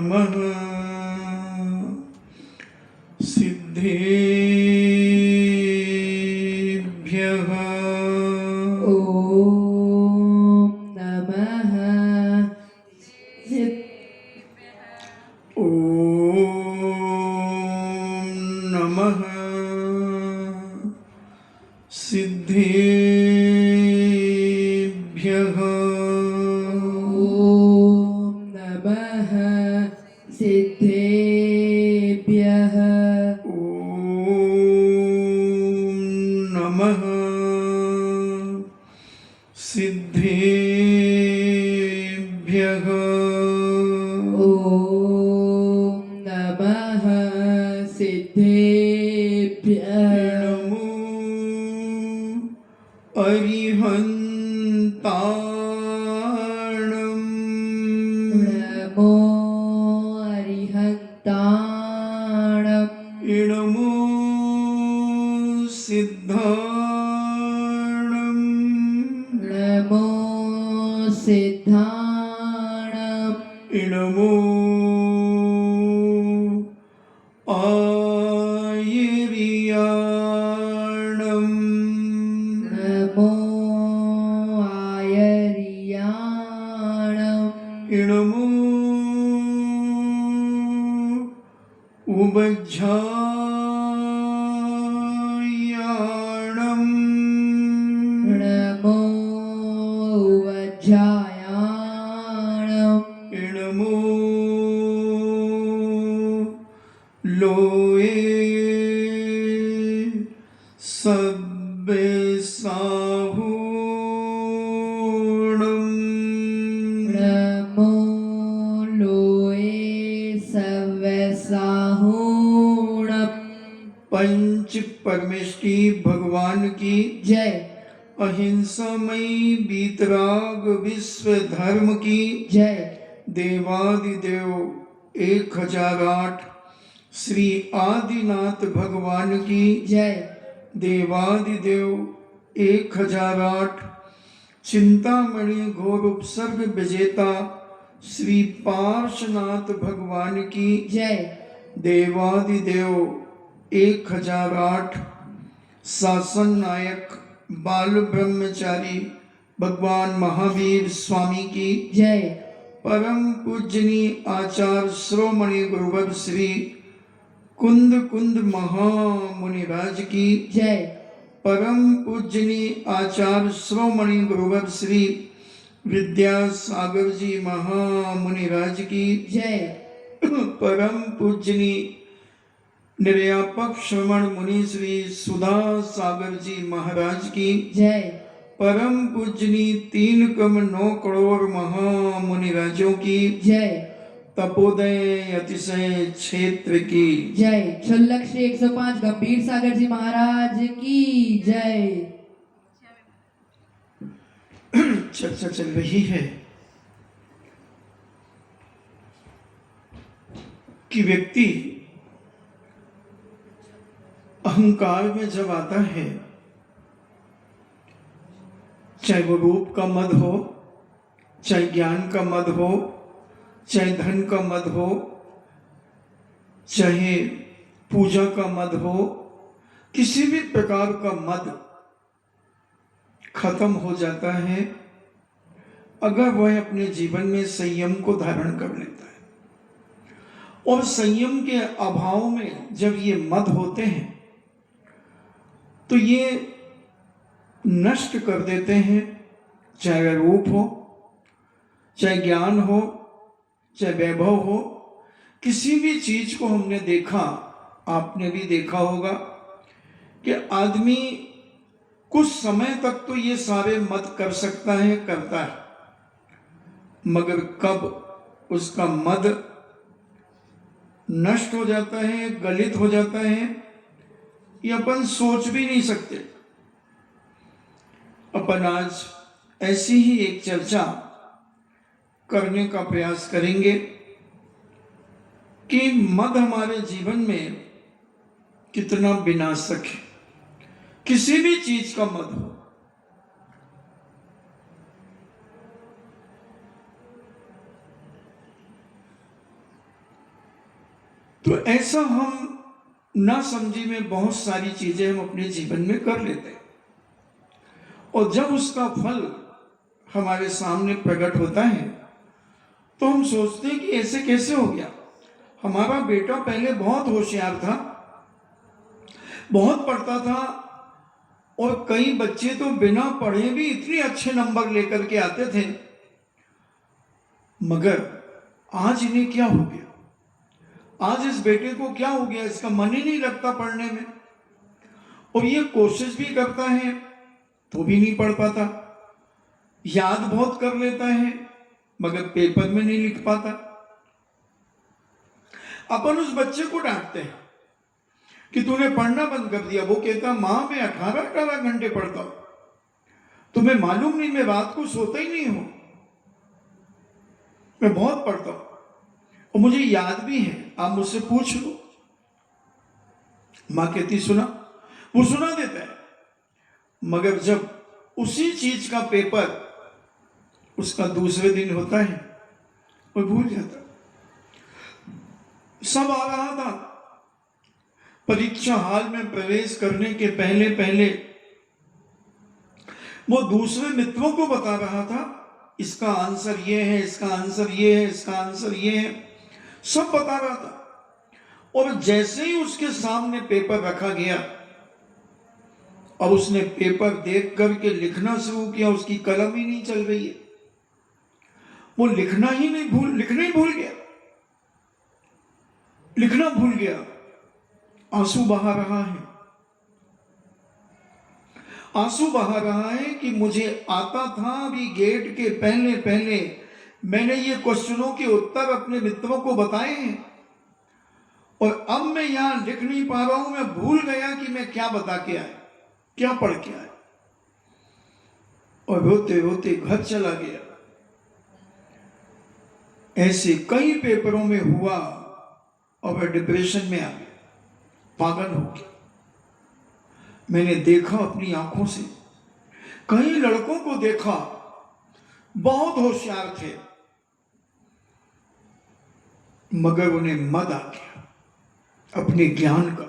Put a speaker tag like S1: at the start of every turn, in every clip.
S1: नमः सिद्धेभ्यः
S2: ॐ नमः
S1: ॐ नमः सिद्धेभ्यः
S2: ॐ नमः सिद्धेभ्यः
S1: ॐ नमः सिद्धेभ्यः
S2: ॐ नमः सिद्धेभ्यः
S1: नमो अरिहन्ताणम्
S2: नमो अरिहन्ताणम्
S1: नमो सिद्धाणम्
S2: नमो सिद्धाणम्
S1: नमो आयर्याणम्
S2: नमो आयर्याणम्
S1: नमो उबज्झायाणम्
S2: नमो वज्रायाणम्
S1: नमो लोये सब्बे साहूणम्
S2: नमो लोये सव्यसाहूणम्
S1: पंच परमेष्टि भगवान की
S2: जय।
S1: अहिंसामयी बीतराग विश्व धर्म की
S2: जय।
S1: देवादिदेव 1008 श्री आदिनाथ भगवान की
S2: जय।
S1: देवादिदेव 1008 चिंतामणि घोर उपसर्ग विजेता श्री पार्श्वनाथ भगवान की
S2: जय।
S1: देवादिदेव 1008 शासन नायक बाल ब्रह्मचारी भगवान महावीर स्वामी की
S2: जय।
S1: परम पूजनीय आचार्य श्रोमणि गुरुवर श्री कुंद कुंद महामुनिराज की
S2: जय।
S1: परम पूजनीय आचार्य श्रोमणि गुरुवर श्री विद्यासागर जी महामुनिराज की
S2: जय।
S1: परम पूजनीय निर्यापक श्रवण मुनि श्री सुधा सागर जी महाराज की
S2: जय।
S1: परम पूजनीय 3,9 करोड़ महामुनिराजों की
S2: जय।
S1: तपोदय अतिशय क्षेत्र की
S2: जय। छल्लक श्री 105 गंभीर सागर जी महाराज की जय।
S1: चर्चा चल रही है कि व्यक्ति अहंकार में जब आता है, चाहे वो रूप का मद हो, चाहे ज्ञान का मद हो, चाहे धन का मद हो, चाहे पूजा का मद हो, किसी भी प्रकार का मद खत्म हो जाता है अगर वह अपने जीवन में संयम को धारण कर लेता है। और संयम के अभाव में जब ये मद होते हैं तो ये नष्ट कर देते हैं, चाहे रूप हो, चाहे ज्ञान हो, चाहे वैभव हो। किसी भी चीज को हमने देखा, आपने भी देखा होगा कि आदमी कुछ समय तक तो ये सारे मद कर सकता है, करता है, मगर कब उसका मद नष्ट हो जाता है, गलित हो जाता है, ये अपन सोच भी नहीं सकते। अपन आज ऐसी ही एक चर्चा करने का प्रयास करेंगे कि मद हमारे जीवन में कितना विनाशक है। किसी भी चीज का मद हो, तो ऐसा हम ना समझी में बहुत सारी चीजें हम अपने जीवन में कर लेते हैं, और जब उसका फल हमारे सामने प्रकट होता है तो हम सोचते हैं कि ऐसे कैसे हो गया। हमारा बेटा पहले बहुत होशियार था, बहुत पढ़ता था, और कई बच्चे तो बिना पढ़े भी इतने अच्छे नंबर लेकर के आते थे, मगर आज इन्हें क्या हो गया, आज इस बेटे को क्या हो गया, इसका मन ही नहीं लगता पढ़ने में, और ये कोशिश भी करता है तो भी नहीं पढ़ पाता, याद बहुत कर लेता है मगर पेपर में नहीं लिख पाता। अपन उस बच्चे को डांटते हैं कि तूने पढ़ना बंद कर दिया। वो कहता, मां मैं 18 घंटे पढ़ता हूं, तुम्हें मालूम नहीं, मैं रात को सोता ही नहीं हूं, मैं बहुत पढ़ता हूं और मुझे याद भी है, आप मुझसे पूछ लो। मां कहती सुना, वो सुना देता है, मगर जब उसी चीज का पेपर उसका दूसरे दिन होता है वो भूल जाता। सब आ रहा था, परीक्षा हॉल में प्रवेश करने के पहले पहले वो दूसरे मित्रों को बता रहा था, इसका आंसर ये है, इसका आंसर ये है, इसका आंसर ये है, सब बता रहा था। और जैसे ही उसके सामने पेपर रखा गया और उसने पेपर देख करके लिखना शुरू किया, उसकी कलम ही नहीं चल रही है, वो लिखना ही भूल गया, लिखना भूल गया, आंसू बहा रहा है, आंसू बहा रहा है कि मुझे आता था, अभी गेट के पहले पहले मैंने ये क्वेश्चनों के उत्तर अपने मित्रों को बताए हैं, और अब मैं यहां लिख नहीं पा रहा हूं, मैं भूल गया कि मैं क्या बता के आया, क्या पढ़ के आया, और रोते रोते घर चला गया। ऐसे कई पेपरों में हुआ और वह डिप्रेशन में आ गया, पागल हो गया। मैंने देखा अपनी आंखों से, कई लड़कों को देखा, बहुत होशियार थे, मगर उन्हें मद आ गया अपने ज्ञान का।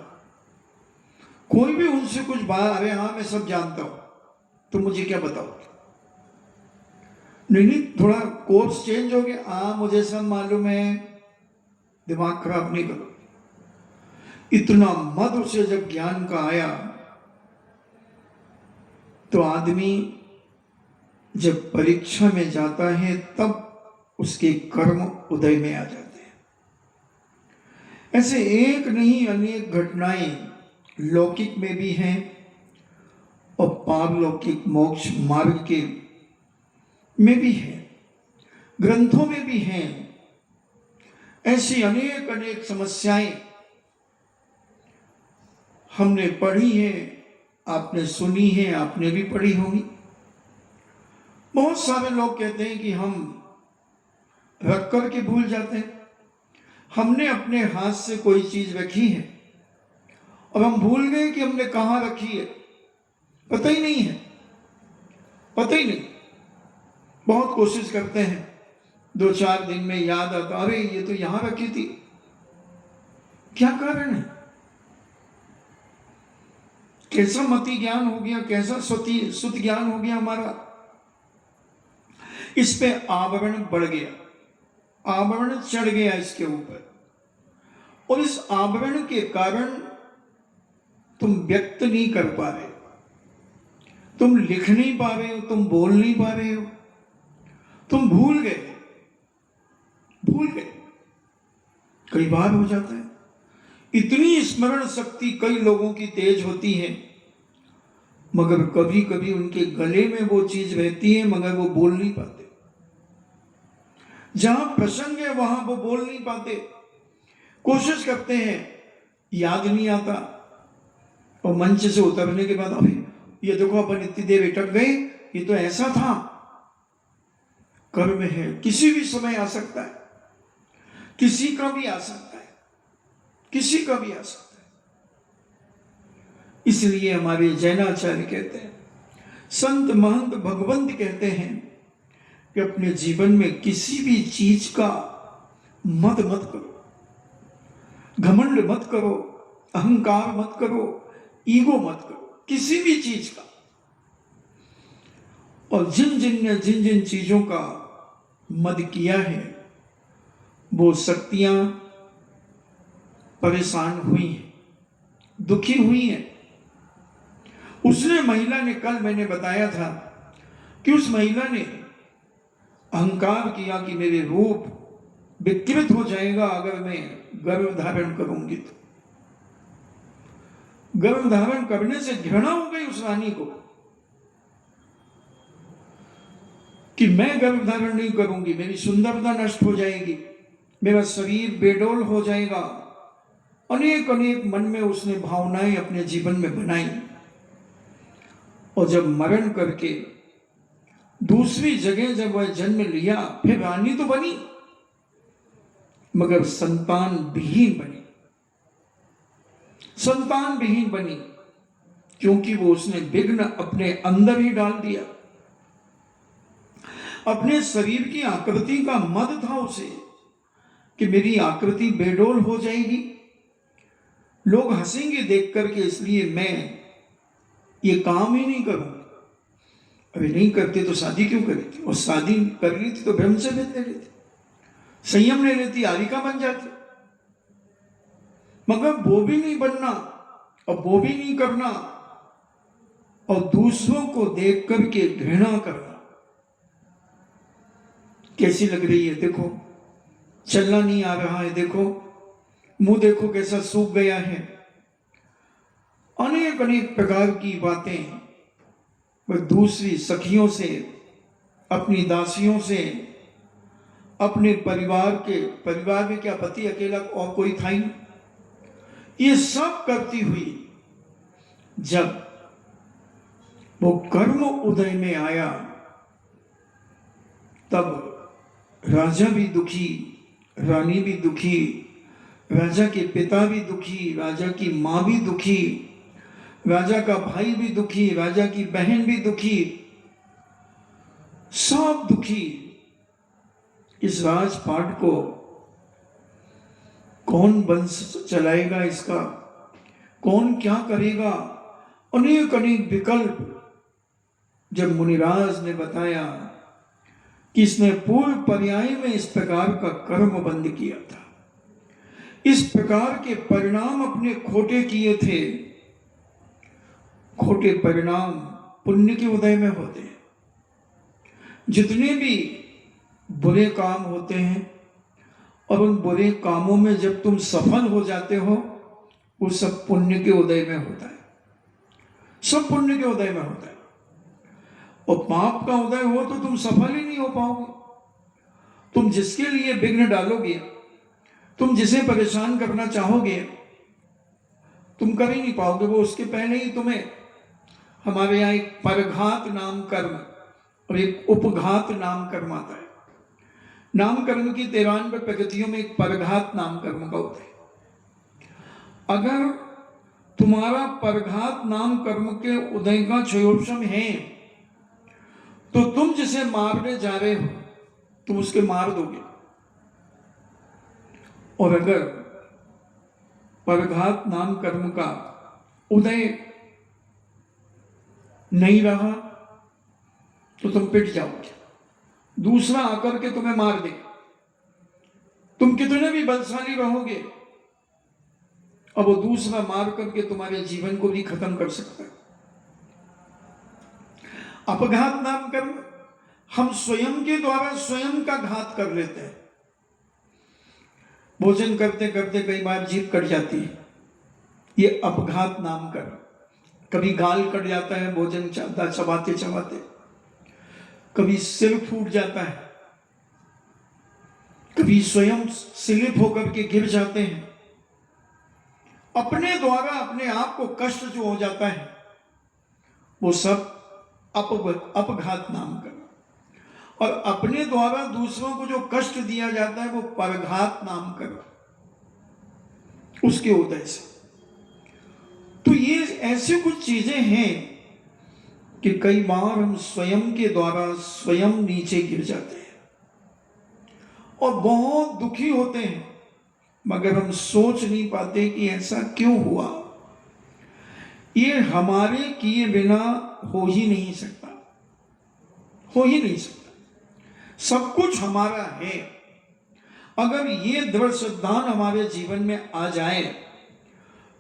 S1: कोई भी उनसे कुछ बात, अरे हाँ मैं सब जानता हूं, तो मुझे क्या बताओ, नहीं थोड़ा कोर्स चेंज हो गया, हाँ मुझे सब मालूम है, दिमाग खराब नहीं करो। इतना मद उसे जब ज्ञान का आया तो आदमी जब परीक्षा में जाता है तब उसके कर्म उदय में आ जाते हैं। ऐसे एक नहीं अनेक घटनाएं लौकिक में भी हैं और पारलौकिक मोक्ष मार्ग के में भी है, ग्रंथों में भी हैं। ऐसी अनेक अनेक समस्याएं हमने पढ़ी है, आपने सुनी है, आपने भी पढ़ी होगी। बहुत सारे लोग कहते हैं कि हम रख कर के भूल जाते हैं। हमने अपने हाथ से कोई चीज रखी है और हम भूल गए कि हमने कहां रखी है, पता ही नहीं है, पता ही नहीं। बहुत कोशिश करते हैं, 2-4 दिन में याद आता, अरे ये तो यहां रखी थी। क्या कारण है? कैसा मति ज्ञान हो गया, कैसा सुत ज्ञान हो गया हमारा। इस पे आवरण बढ़ गया, आवरण चढ़ गया इसके ऊपर, और इस आवरण के कारण तुम व्यक्त नहीं कर पा रहे, तुम लिख नहीं पा रहे हो, तुम बोल नहीं पा रहे हो, तुम भूल गए। कई बार हो जाता है, इतनी स्मरण शक्ति कई लोगों की तेज होती है, मगर कभी कभी उनके गले में वो चीज रहती है मगर वो बोल नहीं पाते। जहां प्रसंग है वहां वो बोल नहीं पाते, कोशिश करते हैं, याद नहीं आता, और मंच से उतरने के बाद अभी ये देखो अपन इतनी देर अटक गए, ये तो ऐसा था। कर्म है, किसी भी समय आ सकता है, किसी का भी आ सकता है, किसी का भी आ सकता है। इसलिए हमारे जैनाचार्य कहते हैं, संत महंत भगवंत कहते हैं कि अपने जीवन में किसी भी चीज का मत करो, घमंड मत करो, अहंकार मत करो, ईगो मत करो किसी भी चीज का। और जिन जिन चीजों का मद किया है वो शक्तियां परेशान हुई हैं, दुखी हुई हैं। उसने महिला ने, कल मैंने बताया था कि उस महिला ने अहंकार किया कि मेरे रूप विकृत हो जाएगा अगर मैं गर्भ धारण करूंगी तो। गर्भ धारण करने से घृणा हो गई उस रानी को कि मैं गर्भ धारण नहीं करूंगी, मेरी सुंदरता नष्ट हो जाएगी, मेरा शरीर बेडोल हो जाएगा। अनेक अनेक मन में उसने भावनाएं अपने जीवन में बनाई। और जब मरण करके दूसरी जगह जब वह जन्म लिया, फिर रानी तो बनी मगर संतान विहीन बनी, संतान विहीन बनी, क्योंकि वो उसने विघ्न अपने अंदर ही डाल दिया। अपने शरीर की आकृति का मद था उसे कि मेरी आकृति बेडोल हो जाएगी, लोग हंसेंगे देख करके, इसलिए मैं ये काम ही नहीं करूंगा। अभी नहीं करते तो शादी क्यों करी थी? और शादी कर ली थी तो ब्रह्म से भेद ले लेती, संयम ले लेती, आरिका बन जाती। मगर वो भी नहीं बनना और वो भी नहीं करना और दूसरों को देख करके घृणा करना। कैसी लग रही है देखो, चलना नहीं आ रहा है देखो, मुंह देखो कैसा सूख गया है। अनेक अनेक प्रकार की बातें वह दूसरी सखियों से, अपनी दासियों से, अपने परिवार में क्या पति अकेला और कोई था ही, ये सब करती हुई जब वो कर्म उदय में आया तब राजा भी दुखी, रानी भी दुखी, राजा के पिता भी दुखी, राजा की मां भी दुखी, राजा का भाई भी दुखी, राजा की बहन भी दुखी, सब दुखी। इस राजपाट को कौन वंश चलाएगा, इसका कौन क्या करेगा? अनेक अनेक विकल्प। जब मुनिराज ने बताया कि इसने पूर्व पर्याय में इस प्रकार का कर्म बंद किया था, इस प्रकार के परिणाम अपने खोटे किए थे, खोटे परिणाम पुण्य के उदय में होते हैं। जितने भी बुरे काम होते हैं और उन बुरे कामों में जब तुम सफल हो जाते हो, वो सब पुण्य के उदय में होता है, सब पुण्य के उदय में होता है। और पाप का उदय हो तो तुम सफल ही नहीं हो पाओगे। तुम जिसके लिए विघ्न डालोगे, तुम जिसे परेशान करना चाहोगे, तुम कर ही नहीं पाओगे। वो उसके पहले ही तुम्हें, हमारे यहाँ एक परघात नाम कर्म और एक उपघात नाम कर्म आता है। नाम कर्म की 93 प्रगतियों में एक परघात नाम कर्म का होता है। अगर तुम्हारा परघात नाम कर्म के उदय का क्षयोपशम है तो तुम जिसे मारने जा रहे हो तुम उसके मार दोगे। और अगर परघात नाम कर्म का उदय नहीं रहा तो तुम पिट जाओगे, दूसरा आकर के तुम्हें मार दे। तुम कितने भी बलशाली रहोगे और वो दूसरा मार करके तुम्हारे जीवन को भी खत्म कर सकता है। अपघात नाम कर्म, हम स्वयं के द्वारा स्वयं का घात कर लेते हैं। भोजन करते करते कई बार जीभ कट जाती है, ये अपघात नाम कर्म। कभी गाल कट जाता है भोजन चबाते चबाते, कभी सिर फूट जाता है, कभी स्वयं स्लिप होकर के गिर जाते हैं। अपने द्वारा अपने आप को कष्ट जो हो जाता है वो सब अपघात नाम कर्म। और अपने द्वारा दूसरों को जो कष्ट दिया जाता है वो परघात नाम कर्म, उसके उदय से। तो ये ऐसी कुछ चीजें हैं कि कई बार हम स्वयं के द्वारा स्वयं नीचे गिर जाते हैं और बहुत दुखी होते हैं मगर हम सोच नहीं पाते कि ऐसा क्यों हुआ। ये हमारे किए बिना हो ही नहीं सकता, हो ही नहीं सकता। सब कुछ हमारा है। अगर ये दृढ़ सिद्धांत हमारे जीवन में आ जाए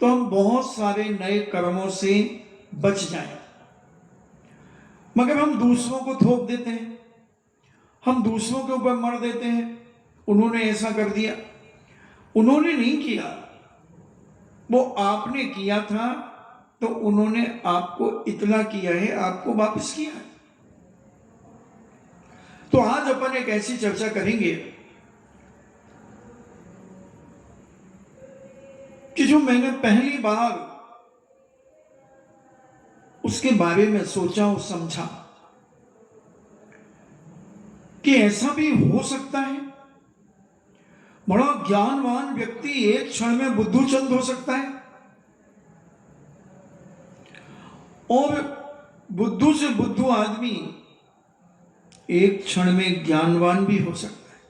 S1: तो हम बहुत सारे नए कर्मों से बच जाएं। मगर हम दूसरों को थोप देते हैं, हम दूसरों के ऊपर मर देते हैं, उन्होंने ऐसा कर दिया। उन्होंने नहीं किया, वो आपने किया था तो उन्होंने आपको इतना किया है, आपको वापस किया है। तो आज अपन एक ऐसी चर्चा करेंगे कि जो मैंने पहली बार उसके बारे में सोचा और समझा कि ऐसा भी हो सकता है। बड़ा ज्ञानवान व्यक्ति एक क्षण में बुद्धूचंद हो सकता है और बुद्धू से बुद्धू आदमी एक क्षण में ज्ञानवान भी हो सकता है।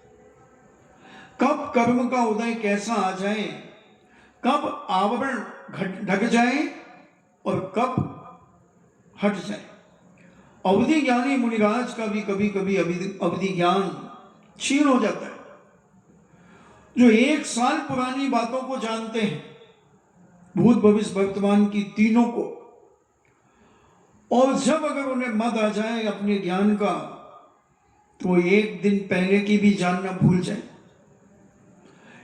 S1: कब कर्म का उदय कैसा आ जाए, कब आवरण ढक जाए और कब हट जाए। अवधि ज्ञानी मुनिराज का भी कभी कभी अवधि ज्ञान क्षीण हो जाता है। जो 1 साल पुरानी बातों को जानते हैं, भूत भविष्य वर्तमान की तीनों को, और जब अगर उन्हें मद आ जाए अपने ज्ञान का तो वो 1 दिन पहले की भी जानना भूल जाए।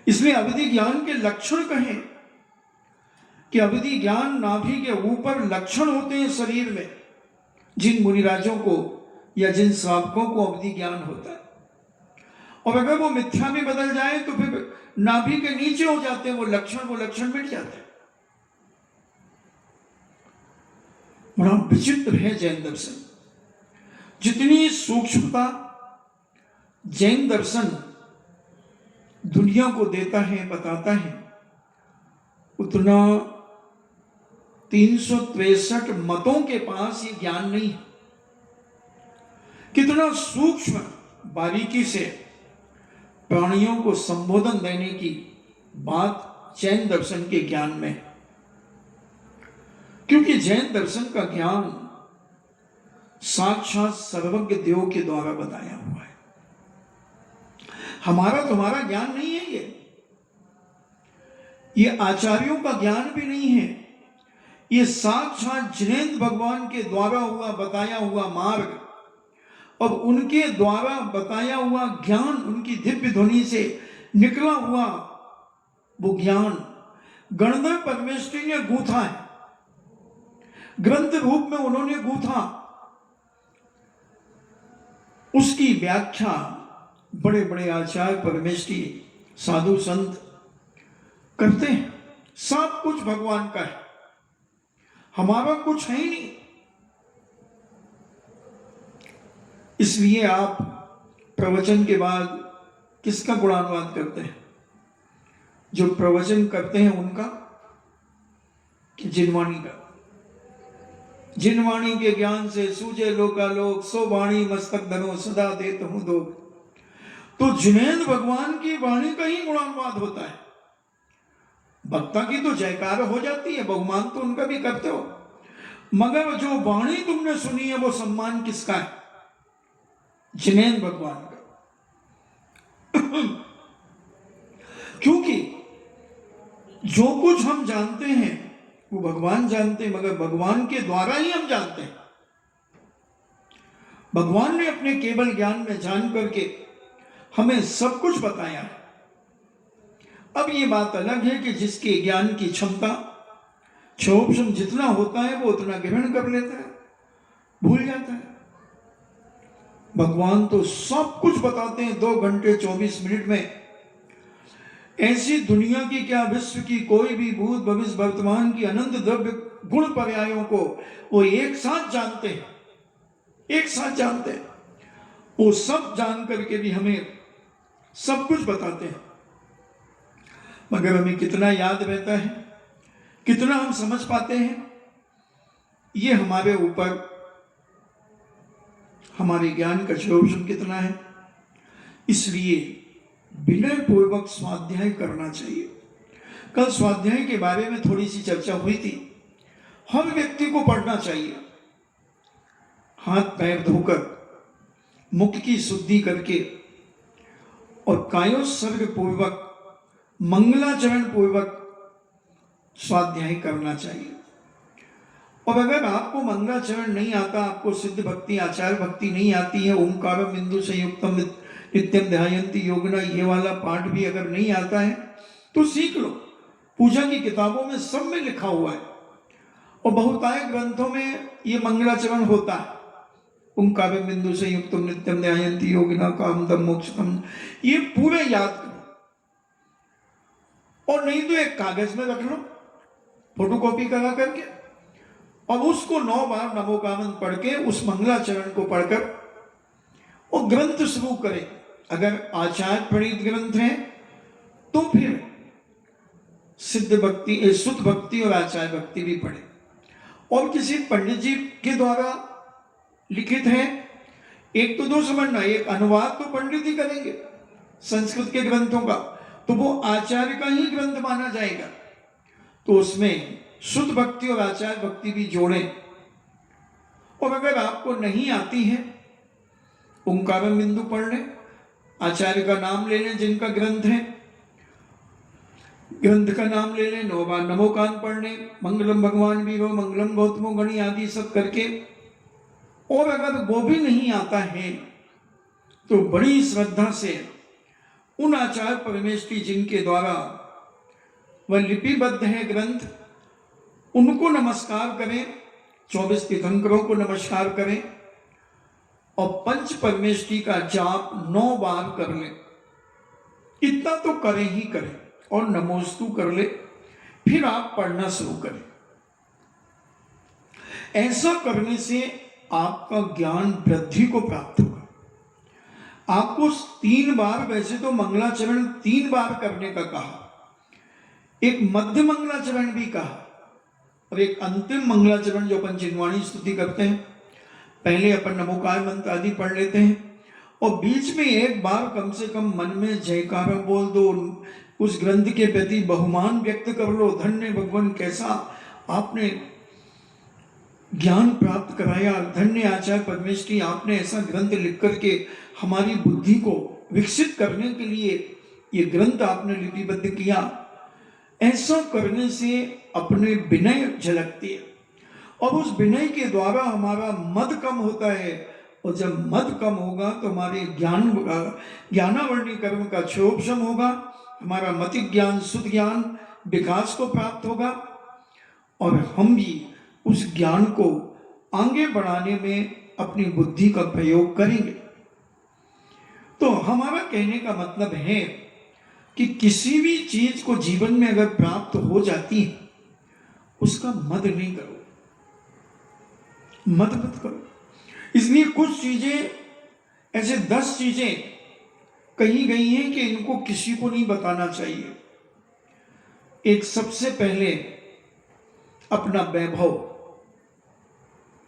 S1: इसलिए अवधि ज्ञान के लक्षण कहें कि अवधि ज्ञान नाभि के ऊपर लक्षण होते हैं शरीर में। जिन मुनिराजों को या जिन श्रावकों को अवधि ज्ञान होता है, और अगर वो मिथ्या में बदल जाए तो फिर नाभि के नीचे हो जाते हैं वो लक्षण मिट जाते हैं। बड़ा विचित्र है जैन दर्शन। जितनी सूक्ष्मता जैन दर्शन दुनिया को देता है, बताता है, उतना 363 मतों के पास ये ज्ञान नहीं है। कितना सूक्ष्म बारीकी से प्राणियों को संबोधन देने की बात जैन दर्शन के ज्ञान में है। क्योंकि जैन दर्शन का ज्ञान साक्षात सर्वज्ञ देव के द्वारा बताया हुआ है। हमारा तुम्हारा ज्ञान नहीं है ये आचार्यों का ज्ञान भी नहीं है। ये साक्षात जिनेंद्र भगवान के द्वारा हुआ बताया हुआ मार्ग और उनके द्वारा बताया हुआ ज्ञान, उनकी दिव्य ध्वनि से निकला हुआ वो ज्ञान गणधर परमेश्वरी ने गूंथा है, ग्रंथ रूप में उन्होंने गूंथा। उसकी व्याख्या बड़े बड़े आचार्य परमेश्वरी साधु संत करते हैं। सब कुछ भगवान का है, हमारा कुछ है ही नहीं। इसलिए आप प्रवचन के बाद किसका गुणानुवाद करते हैं? जो प्रवचन करते हैं उनका कि जिनवाणी का? जिनवाणी के ज्ञान से सूझे लोकालोक, सो वाणी मस्तक धनो सदा देत हूं दो। तो जिनेंद्र भगवान की वाणी का ही गुणानुवाद होता है। भक्ता की तो जयकार हो जाती है, बहुमान तो उनका भी करते हो, मगर जो वाणी तुमने सुनी है वो सम्मान किसका है? जिनेंद्र भगवान का। क्योंकि जो कुछ हम जानते हैं वो भगवान जानते हैं, मगर भगवान के द्वारा ही हम जानते हैं। भगवान ने अपने केवल ज्ञान में जान करके हमें सब कुछ बताया है। अब ये बात अलग है कि जिसके ज्ञान की क्षमता क्षोभम जितना होता है वो उतना ग्रहण कर लेता है, भूल जाता है। भगवान तो सब कुछ बताते हैं 2 घंटे 24 मिनट में। ऐसी दुनिया की क्या विश्व की कोई भी भूत भविष्य वर्तमान की अनंत द्रव्य गुण पर्यायों को वो एक साथ जानते हैं, एक साथ जानते हैं। वो सब जान करके भी हमें सब कुछ बताते हैं, मगर हमें कितना याद रहता है, कितना हम समझ पाते हैं, ये हमारे ऊपर, हमारे ज्ञान का क्षोभम कितना है। इसलिए विनय पूर्वक स्वाध्याय करना चाहिए। कल स्वाध्याय के बारे में थोड़ी सी चर्चा हुई थी। हर व्यक्ति को पढ़ना चाहिए, हाथ पैर धोकर, मुख की शुद्धि करके और कायोत्सर्ग पूर्वक, मंगलाचरण पूर्वक स्वाध्याय करना चाहिए। और अगर आपको मंगलाचरण नहीं आता, आपको सिद्ध भक्ति, आचार भक्ति नहीं आती है, ओंकारम बिंदु संयुक्तम नित्यम ध्यायन्ति योगिना, ये वाला पाठ भी अगर नहीं आता है तो सीख लो। पूजा की किताबों में सब में लिखा हुआ है और बहुतायत ग्रंथों में ये मंगलाचरण होता है। ओंकारम बिंदु संयुक्तम नित्यम ध्यायन्ति योगिना कामदम मोक्षतम, ये पूरे याद करो। और नहीं तो एक कागज में रख लो फोटोकॉपी करा करके, और उसको 9 बार नमोकामन पढ़ के उस मंगलाचरण को पढ़कर और ग्रंथ शुरू करें। अगर आचार्य प्रणीत ग्रंथ है तो फिर सिद्ध भक्ति, शुद्ध भक्ति और आचार्य भक्ति भी पढ़े। और किसी पंडित जी के द्वारा लिखित है, एक तो दो समझना, एक अनुवाद तो पंडित ही करेंगे संस्कृत के ग्रंथों का, तो वो आचार्य का ही ग्रंथ माना जाएगा। तो उसमें शुद्ध भक्ति और आचार्य भक्ति भी जोड़ें। और अगर आपको नहीं आती है, ओंकारम बिंदु पढ़ लें, आचार्य का नाम ले लें, जिनका ग्रंथ है ग्रंथ का नाम ले लें, 9 बार नमोकान पढ़ लें, मंगलम भगवान वीरो मंगलम गौतमो गणी आदि सब करके। और अगर वो भी नहीं आता है तो बड़ी श्रद्धा से उन आचार्य परमेष्ठी जिनके द्वारा वह लिपिबद्ध है ग्रंथ, उनको नमस्कार करें, 24 तीर्थंकरों को नमस्कार करें और पंच परमेष्ठी का जाप 9 बार कर लें। इतना तो करें ही करें और नमोस्तु कर ले, फिर आप पढ़ना शुरू करें। ऐसा करने से आपका ज्ञान वृद्धि को प्राप्त होगा। आपको 3 बार, वैसे तो मंगलाचरण 3 बार करने का कहा, एक मध्य मंगलाचरण भी कहा और एक अंतिम मंगलाचरण जो अपन जिनवाणी स्तुति करते हैं। पहले अपन नमोकार मंत्र आदि पढ़ लेते हैं और बीच में एक बार कम से कम मन में जयकारा बोल दो, उस ग्रंथ के प्रति बहुमान व्यक्त कर लो, धन्य भगवान कैसा आपने ज्ञान प्राप्त कराया, धन्य आचार्य परमेष्ठी आपने ऐसा ग्रंथ लिख करके हमारी बुद्धि को विकसित करने के लिए ये ग्रंथ आपने लिपिबद्ध किया। ऐसा करने से अपने विनय झलकती है और उस विनय के द्वारा हमारा मद कम होता है, और जब मद कम होगा तो हमारे ज्ञानावर्णी कर्म का क्षोभशम होगा, हमारा मति ज्ञान, शुद्ध ज्ञान विकास को प्राप्त होगा और हम भी उस ज्ञान को आगे बढ़ाने में अपनी बुद्धि का प्रयोग करेंगे। तो हमारा कहने का मतलब है कि किसी भी चीज को जीवन में अगर प्राप्त हो जाती है, उसका मद नहीं करो, मद मत करो। इसलिए कुछ चीजें, ऐसे 10 चीजें कही गई हैं कि इनको किसी को नहीं बताना चाहिए। एक, सबसे पहले अपना वैभव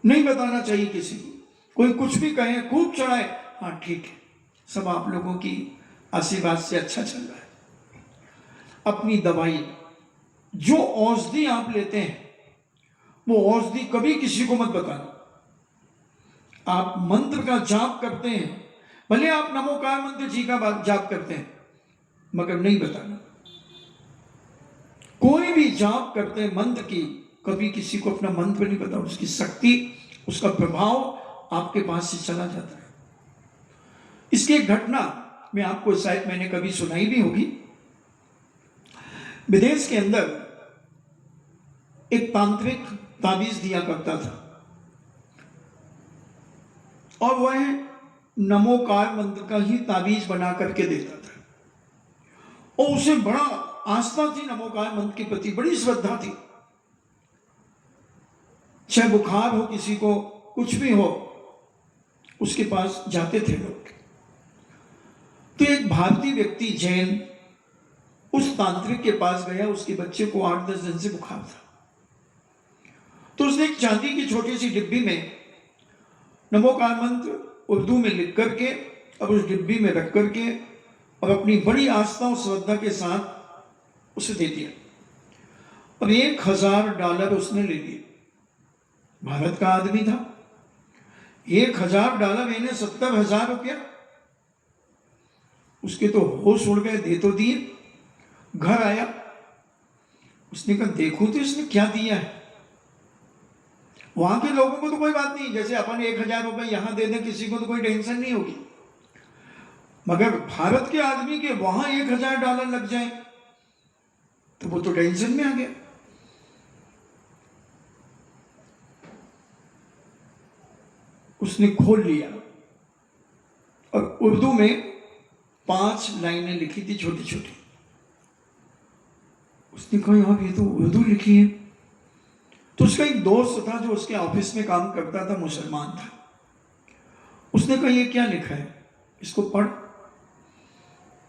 S1: नहीं बताना चाहिए किसी को। कोई कुछ भी कहे, खूब चढ़ाए, हाँ ठीक है, सब आप लोगों की आशीर्वाद से अच्छा चल रहा है। अपनी दवाई, जो औषधि आप लेते हैं, वो औषधि कभी किसी को मत बताना। आप मंत्र का जाप करते हैं, भले आप नमोकार मंत्र जी का जाप करते हैं, मगर नहीं बताना। कोई भी जाप करते हैं मंत्र की, कभी किसी को अपना मंत्र नहीं पता, उसकी शक्ति, उसका प्रभाव आपके पास से चला जाता है। इसकी एक घटना मैं आपको शायद मैंने कभी सुनाई भी होगी। विदेश के अंदर एक तांत्रिक ताबीज दिया करता था और वह नमोकार मंत्र का ही ताबीज बना करके देता था और उसे बड़ा आस्था थी, नमोकार मंत्र के प्रति बड़ी श्रद्धा थी। चाहे बुखार हो, किसी को कुछ भी हो, उसके पास जाते थे लोग। तो एक भारतीय व्यक्ति जैन उस तांत्रिक के पास गया, उसके बच्चे को 8-10 दिन से बुखार था। तो उसने एक चांदी की छोटी सी डिब्बी में नमोकार मंत्र उर्दू में लिख करके और उस डिब्बी में रख करके और अपनी बड़ी आस्था और श्रद्धा के साथ उसे दे दिया और $1,000 उसने ले लिए। भारत का आदमी था, $1,000 यानी 70,000 रुपया। उसके तो होश उड़ गए, दे तो दिए। घर आया, उसने कहा देखो तो इसने क्या दिया है। वहां के लोगों को तो कोई बात नहीं, जैसे अपन 1,000 रुपए यहां दे दें किसी को तो कोई टेंशन नहीं होगी, मगर भारत के आदमी के वहां $1,000 लग जाए तो वो तो टेंशन में आ गया। उसने खोल लिया और उर्दू में 5 लाइनें लिखी थी छोटी छोटी। उसने कहा यार ये तो उर्दू लिखी है। तो उसका एक दोस्त था जो उसके ऑफिस में काम करता था, मुसलमान था। उसने कहा ये क्या लिखा है, इसको पढ़।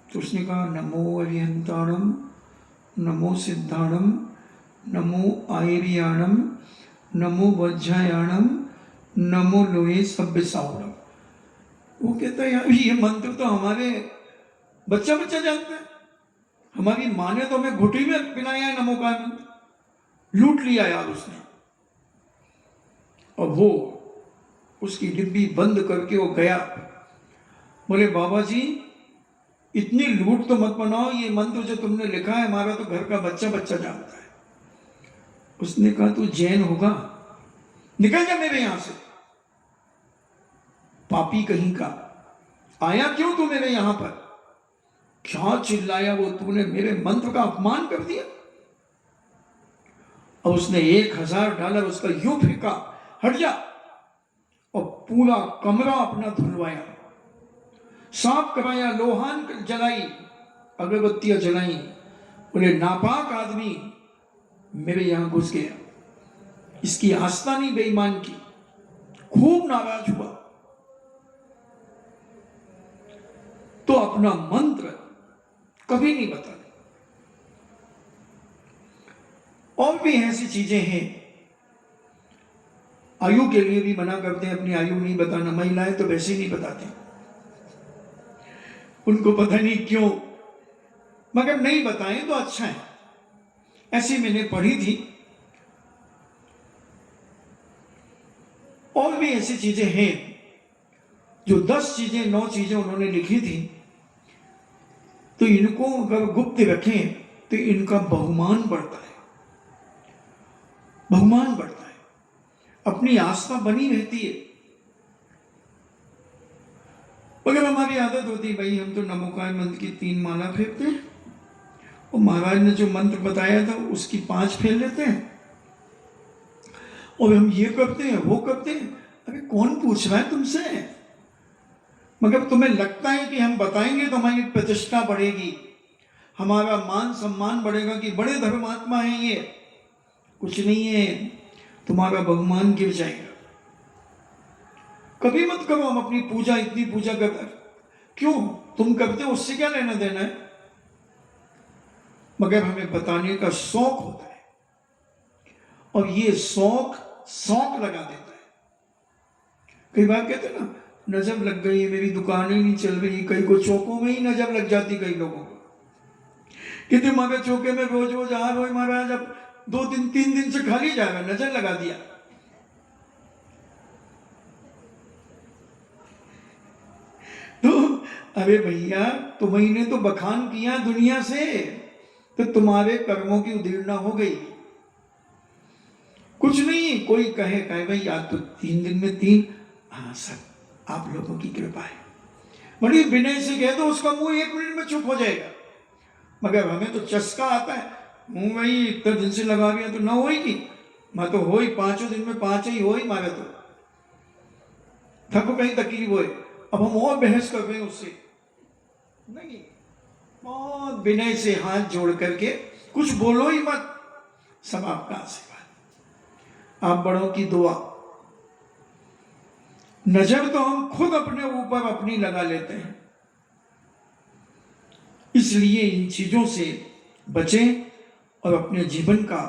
S1: तो उसने कहा नमो अरिहंताणम, नमो सिद्धाणम, नमो आयरियाणम, नमो वज्रयाणम, नमो लोहे सभ्य सावरम। वो कहता है यार ये मंत्र तो हमारे बच्चा बच्चा जानता है, हमारी माँ ने तो हमें घुटी में पिलाया है नमो का मंत्र। लूट लिया यार उसने। और वो उसकी डिब्बी बंद करके वो गया। बोले बाबा जी इतनी लूट तो मत बनाओ, ये मंत्र जो तुमने लिखा है हमारा तो घर का बच्चा बच्चा जानता है। उसने कहा तू जैन होगा, निकल जा मेरे यहां से, पापी कहीं का, आया क्यों तू मेरे यहां पर। क्या चिल्लाया वो, तूने मेरे मंत्र का अपमान कर दिया। और उसने $1,000 उसका यूं फेंका, हट जा। और पूरा कमरा अपना धुलवाया, साफ कराया, लोहान जलाई, अगरबत्तियां जलाई। बोले नापाक आदमी मेरे यहां घुस गया, इसकी आस्था नहीं बेईमान की। खूब नाराज हुआ। तो अपना मंत्र कभी नहीं बताते। और भी ऐसी चीजें हैं, आयु के लिए भी मना करते हैं, अपनी आयु नहीं बताना। महिलाएं तो वैसे ही नहीं बताती, उनको पता नहीं क्यों, मगर नहीं बताएं तो अच्छा है। ऐसी मैंने पढ़ी थी। और भी ऐसी चीजें हैं जो 10 चीजें 9 चीजें उन्होंने लिखी थी। तो इनको अगर गुप्त रखें तो इनका बहुमान बढ़ता है, बहुमान बढ़ता है, अपनी आस्था बनी रहती है। मगर हमारी आदत होती भाई हम तो नमोकार मंत्र की 3 माला फेरते हैं और महाराज ने जो मंत्र बताया था उसकी 5 फेर लेते हैं और हम ये करते हैं वो करते हैं। अरे कौन पूछ रहा है तुमसे। मगर तुम्हें लगता है कि हम बताएंगे तो हमारी प्रतिष्ठा बढ़ेगी, हमारा मान सम्मान बढ़ेगा कि बड़े धर्मात्मा हैं ये। कुछ नहीं है, तुम्हारा बहुमान गिर जाएगा। कभी मत करो हम अपनी पूजा इतनी पूजा कर, क्यों तुम करते हो उससे क्या लेना देना है। मगर हमें बताने का शौक होता है और ये शौक लगा देता है। कई बार कहते हैं ना नजर लग गई, मेरी दुकान ही नहीं चल रही। कई को चौकों में ही नजर लग जाती, कई लोगों को कहते मगर चौके में रोज रोज आ रोज महाराज अब 2 दिन 3 दिन से खाली जा रहा, नजर लगा दिया। तो अरे भैया तुम्हें तो बखान किया दुनिया से, तो तुम्हारे कर्मों की उधेड़ना हो गई। कुछ नहीं, कोई कहे भाई आज तो 3 दिन में 3, हाँ सब आप लोगों की कृपा है। बड़ी विनय से कह दो, उसका मुंह 1 मिनट में चुप हो जाएगा। मगर हमें तो चस्का आता है, मुंह भाई इतने दिन से लगा दिया तो ना होगी, मैं तो हो ही 5 दिन में 5 ही हो ही मारे तो थको कहीं तकलीफ होए। अब हम और बहस कर रहे हैं उससे नहीं, बहुत विनय से हाथ जोड़ करके कुछ बोलो ही मत, सब आपका आशीर्वाद, आप बड़ों की दुआ। नजर तो हम खुद अपने ऊपर अपनी लगा लेते हैं, इसलिए इन चीजों से बचें और अपने जीवन का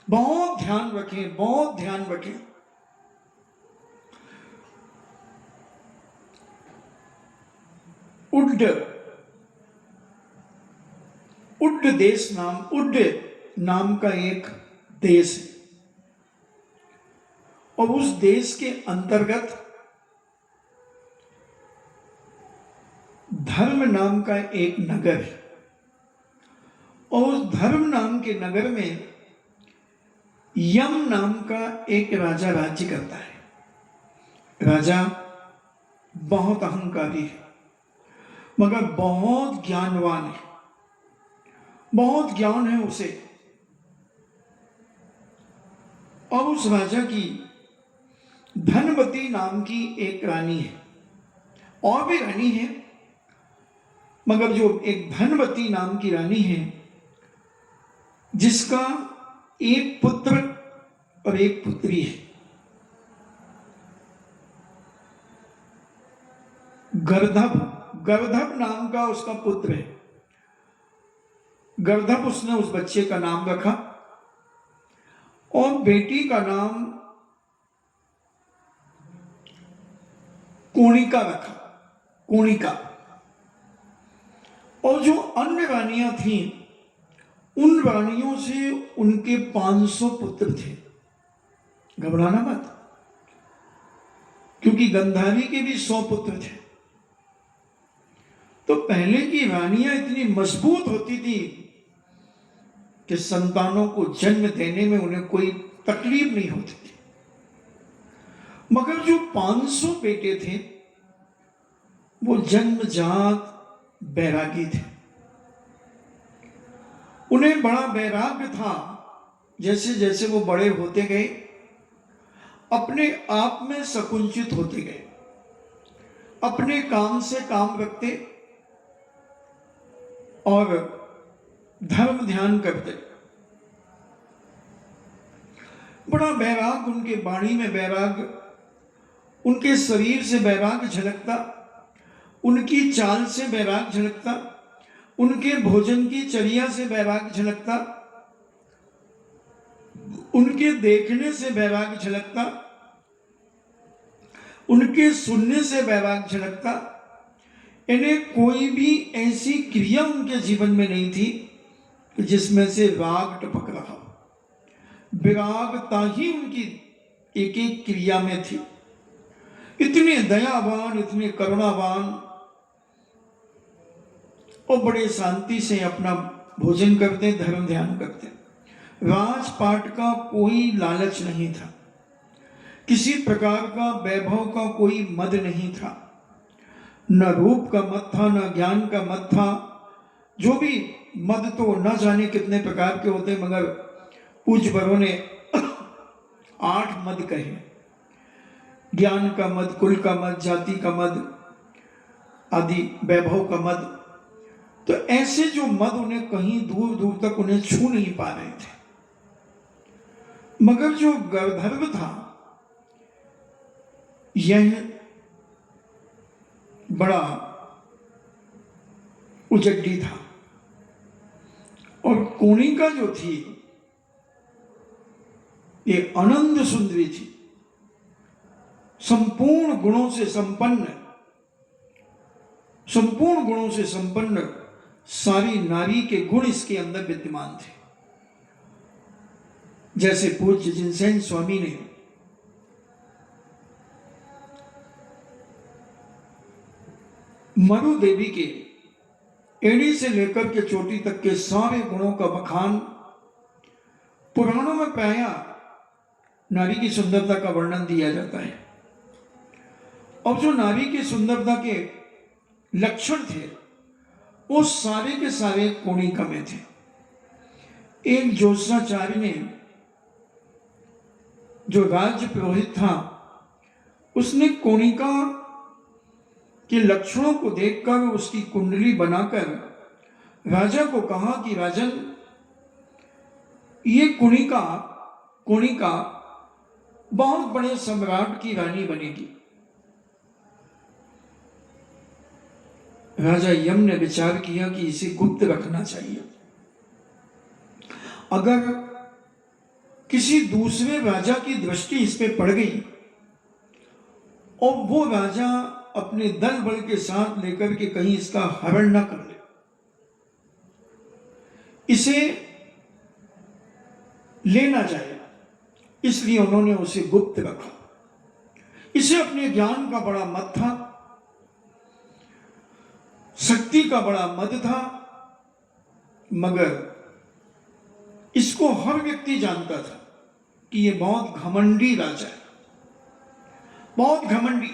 S1: बहुत ध्यान रखें, बहुत ध्यान रखें। उड्ड उड्ड नाम का एक देश है, और उस देश के अंतर्गत धर्म नाम का एक नगर है, और उस धर्म नाम के नगर में यम नाम का एक राजा राज्य करता है। राजा बहुत अहंकारी है, मगर बहुत ज्ञानवान है, बहुत ज्ञान है उसे। और उस राजा की धनवती नाम की एक रानी है, और भी रानी है, मगर जो एक धनवती नाम की रानी है, जिसका एक पुत्र और एक पुत्री है। गर्धभ नाम का उसका पुत्र है। गर्धभ उसने उस बच्चे का नाम रखा, और बेटी का नाम कोणिका रखा, कोणिका। और जो अन्य रानियां थीं, उन रानियों से उनके 500 पुत्र थे। घबराना मत, क्योंकि गंधारी के भी 100 पुत्र थे। तो पहले की रानियां इतनी मजबूत होती थी कि संतानों को जन्म देने में उन्हें कोई तकलीफ नहीं होती थी। मगर जो 500 बेटे थे, वो जन्मजात बैरागी थे। उन्हें बड़ा वैराग्य था। जैसे जैसे वो बड़े होते गए, अपने आप में संकुचित होते गए, अपने काम से काम रखते और धर्म ध्यान करते। बड़ा वैराग्य, उनके वाणी में वैराग्य, उनके शरीर से वैराग्य झलकता, उनकी चाल से वैराग्य झलकता, उनके भोजन की चर्या से वैराग्य झलकता, उनके देखने से वैराग्य झलकता, उनके सुनने से वैराग्य झलकता। इन्हें कोई भी ऐसी क्रिया उनके जीवन में नहीं थी जिसमें से राग टपक रहा। विरागता ही उनकी एक एक क्रिया में थी। इतने दयावान, इतने करुणावान, और बड़े शांति से अपना भोजन करते, धर्म ध्यान करते। राजपाट का कोई लालच नहीं था, किसी प्रकार का वैभव का कोई मद नहीं था, न रूप का मद था, न ज्ञान का मद था। जो भी मद तो न जाने कितने प्रकार के होते, मगर पूज्य वरों ने 8 मद कहे। ज्ञान का मद, कुल का मद, जाति का मद आदि, वैभव का मद। तो ऐसे जो मद उन्हें कहीं दूर दूर तक उन्हें छू नहीं पा रहे थे। मगर जो गर्धर्व था, यह बड़ा उजड्डी था, और कोणिका जो थी, ये आनंद सुंदरी थी, संपूर्ण गुणों से संपन्न, संपूर्ण गुणों से संपन्न सारी नारी के गुण इसके अंदर विद्यमान थे। जैसे पूज्य जिनसेन स्वामी ने मरु देवी के एड़ी से लेकर के चोटी तक के सारे गुणों का बखान पुराणों में पाया। नारी की सुंदरता का वर्णन दिया जाता है, और जो नारी की सुंदरता के लक्षण थे, वो सारे के सारे कोणिका में थे। एक ज्योत्साचार्य ने, जो राज्य पुरोहित था, उसने कोणिका के लक्षणों को देखकर उसकी कुंडली बनाकर राजा को कहा कि राजन, ये कोणिका बहुत बड़े सम्राट की रानी बनेगी। राजा यम ने विचार किया कि इसे गुप्त रखना चाहिए। अगर किसी दूसरे राजा की दृष्टि इस पे पड़ गई और वो राजा अपने दल बल के साथ लेकर के कहीं इसका हरण न कर ले, इसे लेना जाए, इसलिए उन्होंने उसे गुप्त रखा। इसे अपने ज्ञान का बड़ा मद था, शक्ति का बड़ा मद था, मगर इसको हर व्यक्ति जानता था कि ये बहुत घमंडी राजा है, बहुत घमंडी।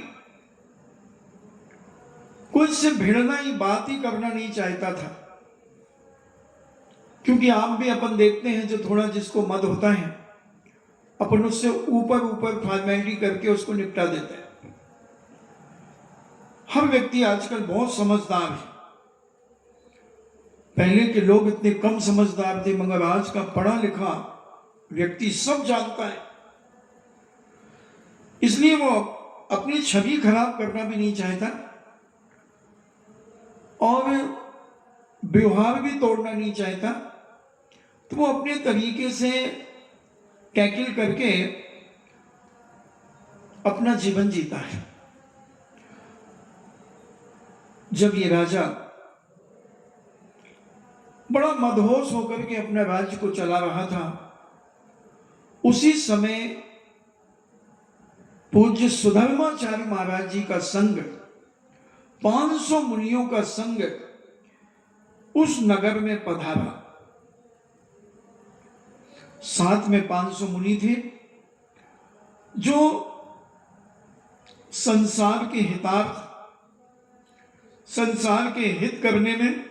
S1: कोई इससे भिड़ना ही, बात ही करना नहीं चाहता था। क्योंकि आप भी अपन देखते हैं, जो थोड़ा जिसको मद होता है, अपन उससे ऊपर ऊपर फॉर्मेलिटी करके उसको निपटा देते हैं। हर व्यक्ति आजकल बहुत समझदार है। पहले के लोग इतने कम समझदार थे, मगर आज का पढ़ा लिखा व्यक्ति सब जानता है। इसलिए वो अपनी छवि खराब करना भी नहीं चाहता और व्यवहार भी तोड़ना नहीं चाहता, तो वो अपने तरीके से टैकल करके अपना जीवन जीता है। जब ये राजा बड़ा मदहोश होकर के अपने राज्य को चला रहा था, उसी समय पूज्य सुधर्माचार्य महाराज जी का संग, 500 मुनियों का संग उस नगर में पधारा। साथ में 500 मुनि थे जो संसार के हितार्थ, संसार के हित करने में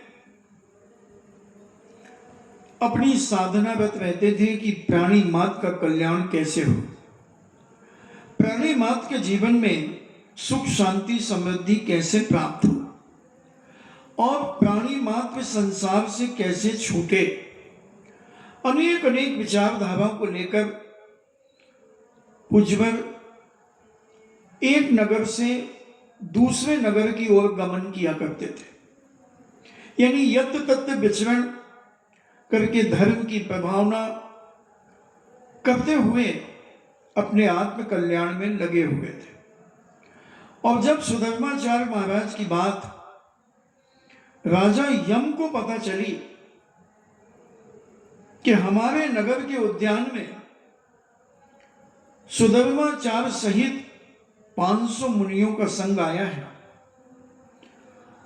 S1: अपनी साधनारत रहते थे कि प्राणी मात्र का कल्याण कैसे हो, प्राणी मात्र के जीवन में सुख शांति समृद्धि कैसे प्राप्त हो और प्राणी मात्र संसार से कैसे छूटे। अनेक अनेक विचारधाराओं को लेकर पूज्यवर एक नगर से दूसरे नगर की ओर गमन किया करते थे। यानी यत्र तत्र विचरण करके धर्म की प्रभावना करते हुए अपने आत्म कल्याण में लगे हुए थे। और जब सुधर्माचार्य महाराज की बात राजा यम को पता चली कि हमारे नगर के उद्यान में सुधर्माचार्य सहित 500 मुनियों का संग आया है,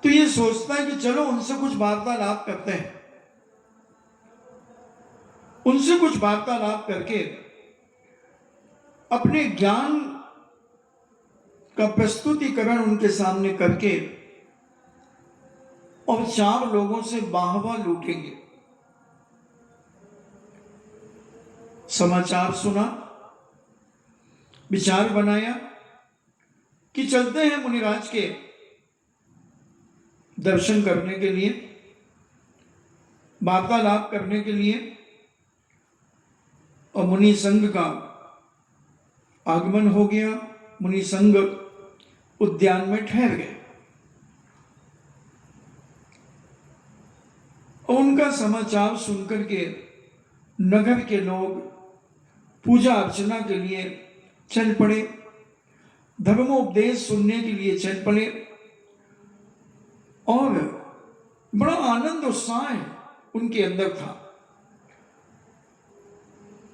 S1: तो ये सोचता है कि चलो उनसे कुछ वार्तालाप करते हैं। उनसे कुछ वार्तालाप करके अपने ज्ञान का प्रस्तुतिकरण उनके सामने करके और 4 लोगों से वाहवा लूटेंगे। समाचार सुना, विचार बनाया कि चलते हैं मुनिराज के दर्शन करने के लिए, वार्तालाप करने के लिए। और मुनि संघ का आगमन हो गया। मुनि संघ उद्यान में ठहर गए। उनका समाचार सुनकर के नगर के लोग पूजा अर्चना के लिए चल पड़े, धर्मोपदेश सुनने के लिए चल पड़े और बड़ा आनंद उत्साह उनके अंदर था।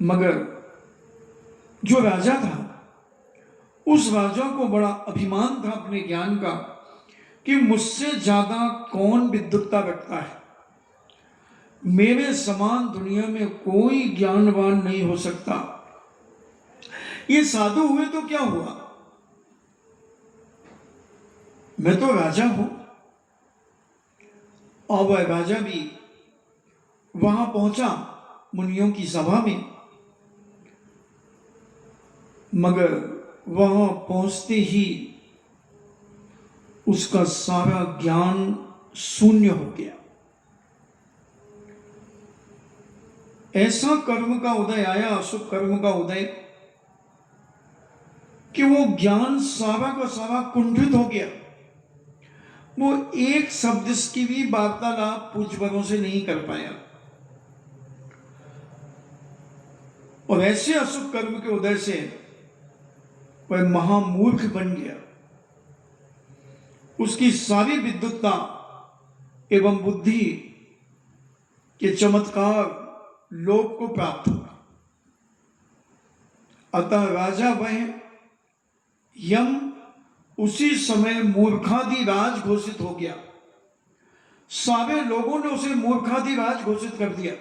S1: मगर जो राजा था, उस राजा को बड़ा अभिमान था अपने ज्ञान का कि मुझसे ज्यादा कौन विद्वत्ता रखता है, मेरे समान दुनिया में कोई ज्ञानवान नहीं हो सकता। ये साधु हुए तो क्या हुआ, मैं तो राजा हूं। और वह राजा भी वहां पहुंचा मुनियों की सभा में, मगर वहां पहुंचते ही उसका सारा ज्ञान शून्य हो गया। ऐसा कर्म का उदय आया, अशुभ कर्म का उदय, कि वो ज्ञान सारा का सारा कुंठित हो गया। वो एक शब्द की भी वार्तालाप पूज्यवरों से नहीं कर पाया। और ऐसे अशुभ कर्म के उदय से वह महामूर्ख बन गया। उसकी सारी विद्वत्ता एवं बुद्धि कि चमत्कार लोक को प्राप्त होगा। अतः राजा वह यम उसी समय मूर्खाधिराज घोषित हो गया। सारे लोगों ने उसे मूर्खाधिराज घोषित कर दिया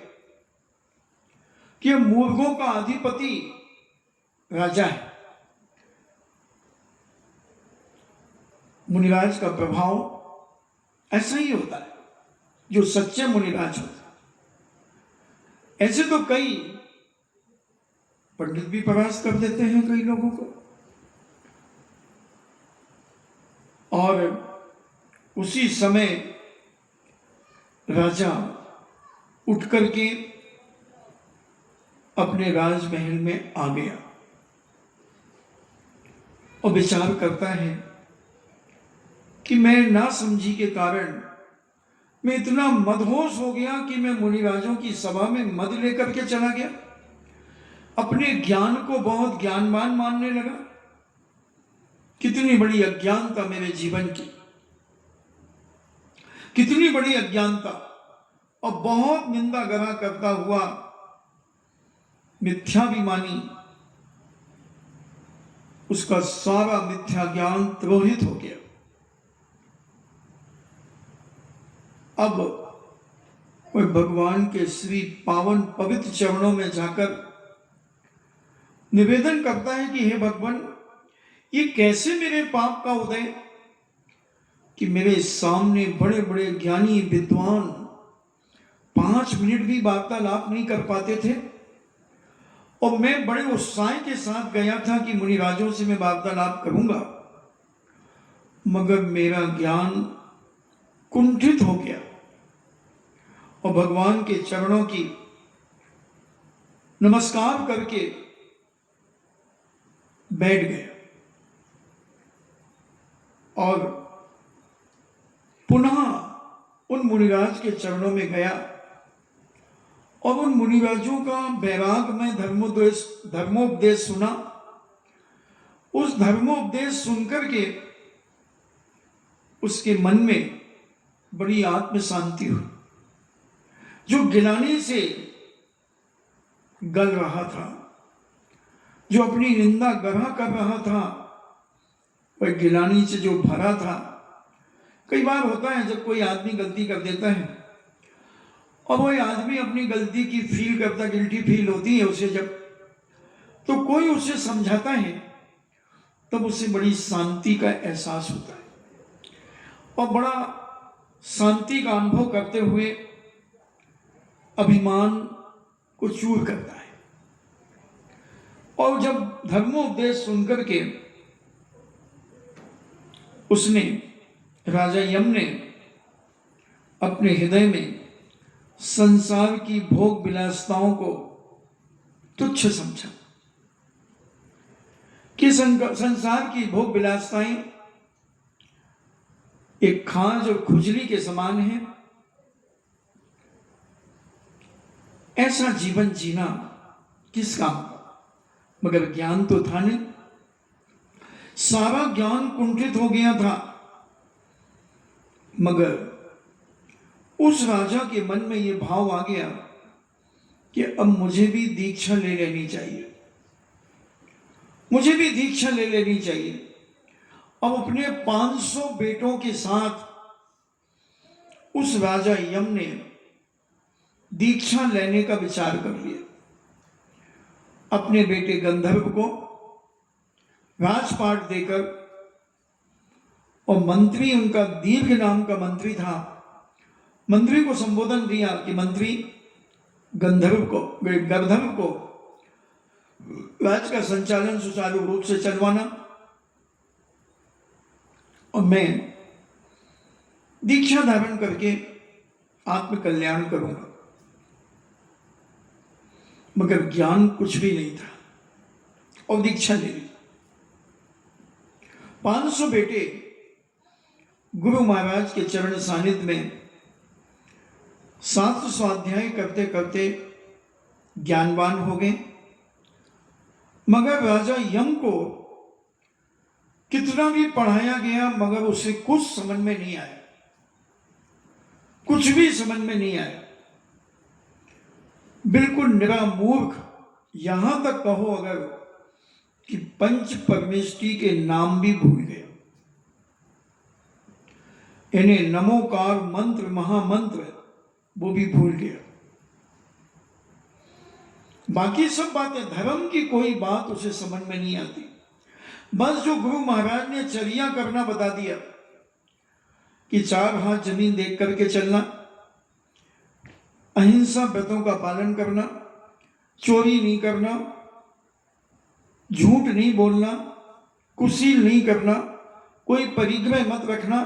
S1: कि मूर्खों का अधिपति राजा है। मुनिराज का प्रभाव ऐसा ही होता है, जो सच्चे मुनिराज होते हैं। ऐसे तो कई पंडित भी परास्त कर देते हैं कई लोगों को, और उसी समय राजा उठ करके अपने राजमहल में आ गया और विचार करता है कि मैं ना समझी के कारण मैं इतना मदहोश हो गया कि मैं मुनिराजों की सभा में मद लेकर के चला गया, अपने ज्ञान को बहुत ज्ञानवान मानने लगा। कितनी बड़ी अज्ञानता मेरे जीवन की, कितनी बड़ी अज्ञानता, और बहुत निंदा गरा करता हुआ मिथ्याभिमानी, उसका सारा मिथ्या ज्ञान द्रोहित हो गया। अब वह भगवान के श्री पावन पवित्र चरणों में जाकर निवेदन करता है कि हे भगवान, ये कैसे मेरे पाप का उदय कि मेरे सामने बड़े बड़े ज्ञानी विद्वान 5 मिनट भी वार्तालाप नहीं कर पाते थे, और मैं बड़े उत्साह के साथ गया था कि मुनिराजों से मैं वार्तालाप करूंगा, मगर मेरा ज्ञान कुंठित हो गया और भगवान के चरणों की नमस्कार करके बैठ गया और पुनः उन मुनिराज के चरणों में गया और उन मुनिराजों का वैराग में धर्मोपदेश सुना। उस धर्मोपदेश सुनकर के उसके मन में बड़ी आत्म शांति हुई। जो गिलानी से गल रहा था, जो अपनी निंदा गढ़ा कर रहा था, वह गिलानी से जो भरा था। कई बार होता है जब कोई आदमी गलती कर देता है और वह आदमी अपनी गलती की फील करता, गिल्टी फील होती है उसे जब, तो कोई उसे समझाता है तब उसे बड़ी शांति का एहसास होता है और बड़ा शांति का अनुभव करते हुए अभिमान को चूर करता है। और जब धर्मोपदेश सुनकर के उसने, राजा यम ने अपने हृदय में संसार की भोग विलासिताओं को तुच्छ समझा कि संसार की भोग विलासिताएं एक खाज और खुजली के समान है। ऐसा जीवन जीना किस काम का? मगर ज्ञान तो था नहीं, सारा ज्ञान कुंठित हो गया था। मगर उस राजा के मन में यह भाव आ गया कि अब मुझे भी दीक्षा ले लेनी चाहिए, मुझे भी दीक्षा ले लेनी चाहिए। अब अपने 500 बेटों के साथ उस राजा यम ने दीक्षा लेने का विचार कर लिया। अपने बेटे गंधर्व को राजपाट देकर, और मंत्री, उनका दीर्घ नाम का मंत्री था, मंत्री को संबोधन दिया कि मंत्री गंधर्व को राज्य का संचालन सुचारू रूप से चलवाना, और मैं दीक्षा धारण करके आत्मकल्याण करूंगा। मगर ज्ञान कुछ भी नहीं था और दीक्षा ले ली। 500 बेटे गुरु महाराज के चरण सानिध्य में शास्त्र स्वाध्याय करते करते ज्ञानवान हो गए। मगर राजा यम को कितना भी पढ़ाया गया, मगर उसे कुछ समझ में नहीं आया, कुछ भी समझ में नहीं आया। बिल्कुल निरा मूर्ख, यहां तक कहो अगर कि पंच परमेष्टि के नाम भी भूल गया। इन्हें नमोकार मंत्र, महामंत्र, वो भी भूल गया। बाकी सब बातें, धर्म की कोई बात उसे समझ में नहीं आती। बस जो गुरु महाराज ने चर्या करना बता दिया कि 4 हाथ जमीन देख करके चलना, अहिंसा व्रतों का पालन करना, चोरी नहीं करना, झूठ नहीं बोलना, कुशील नहीं करना, कोई परिग्रह मत रखना,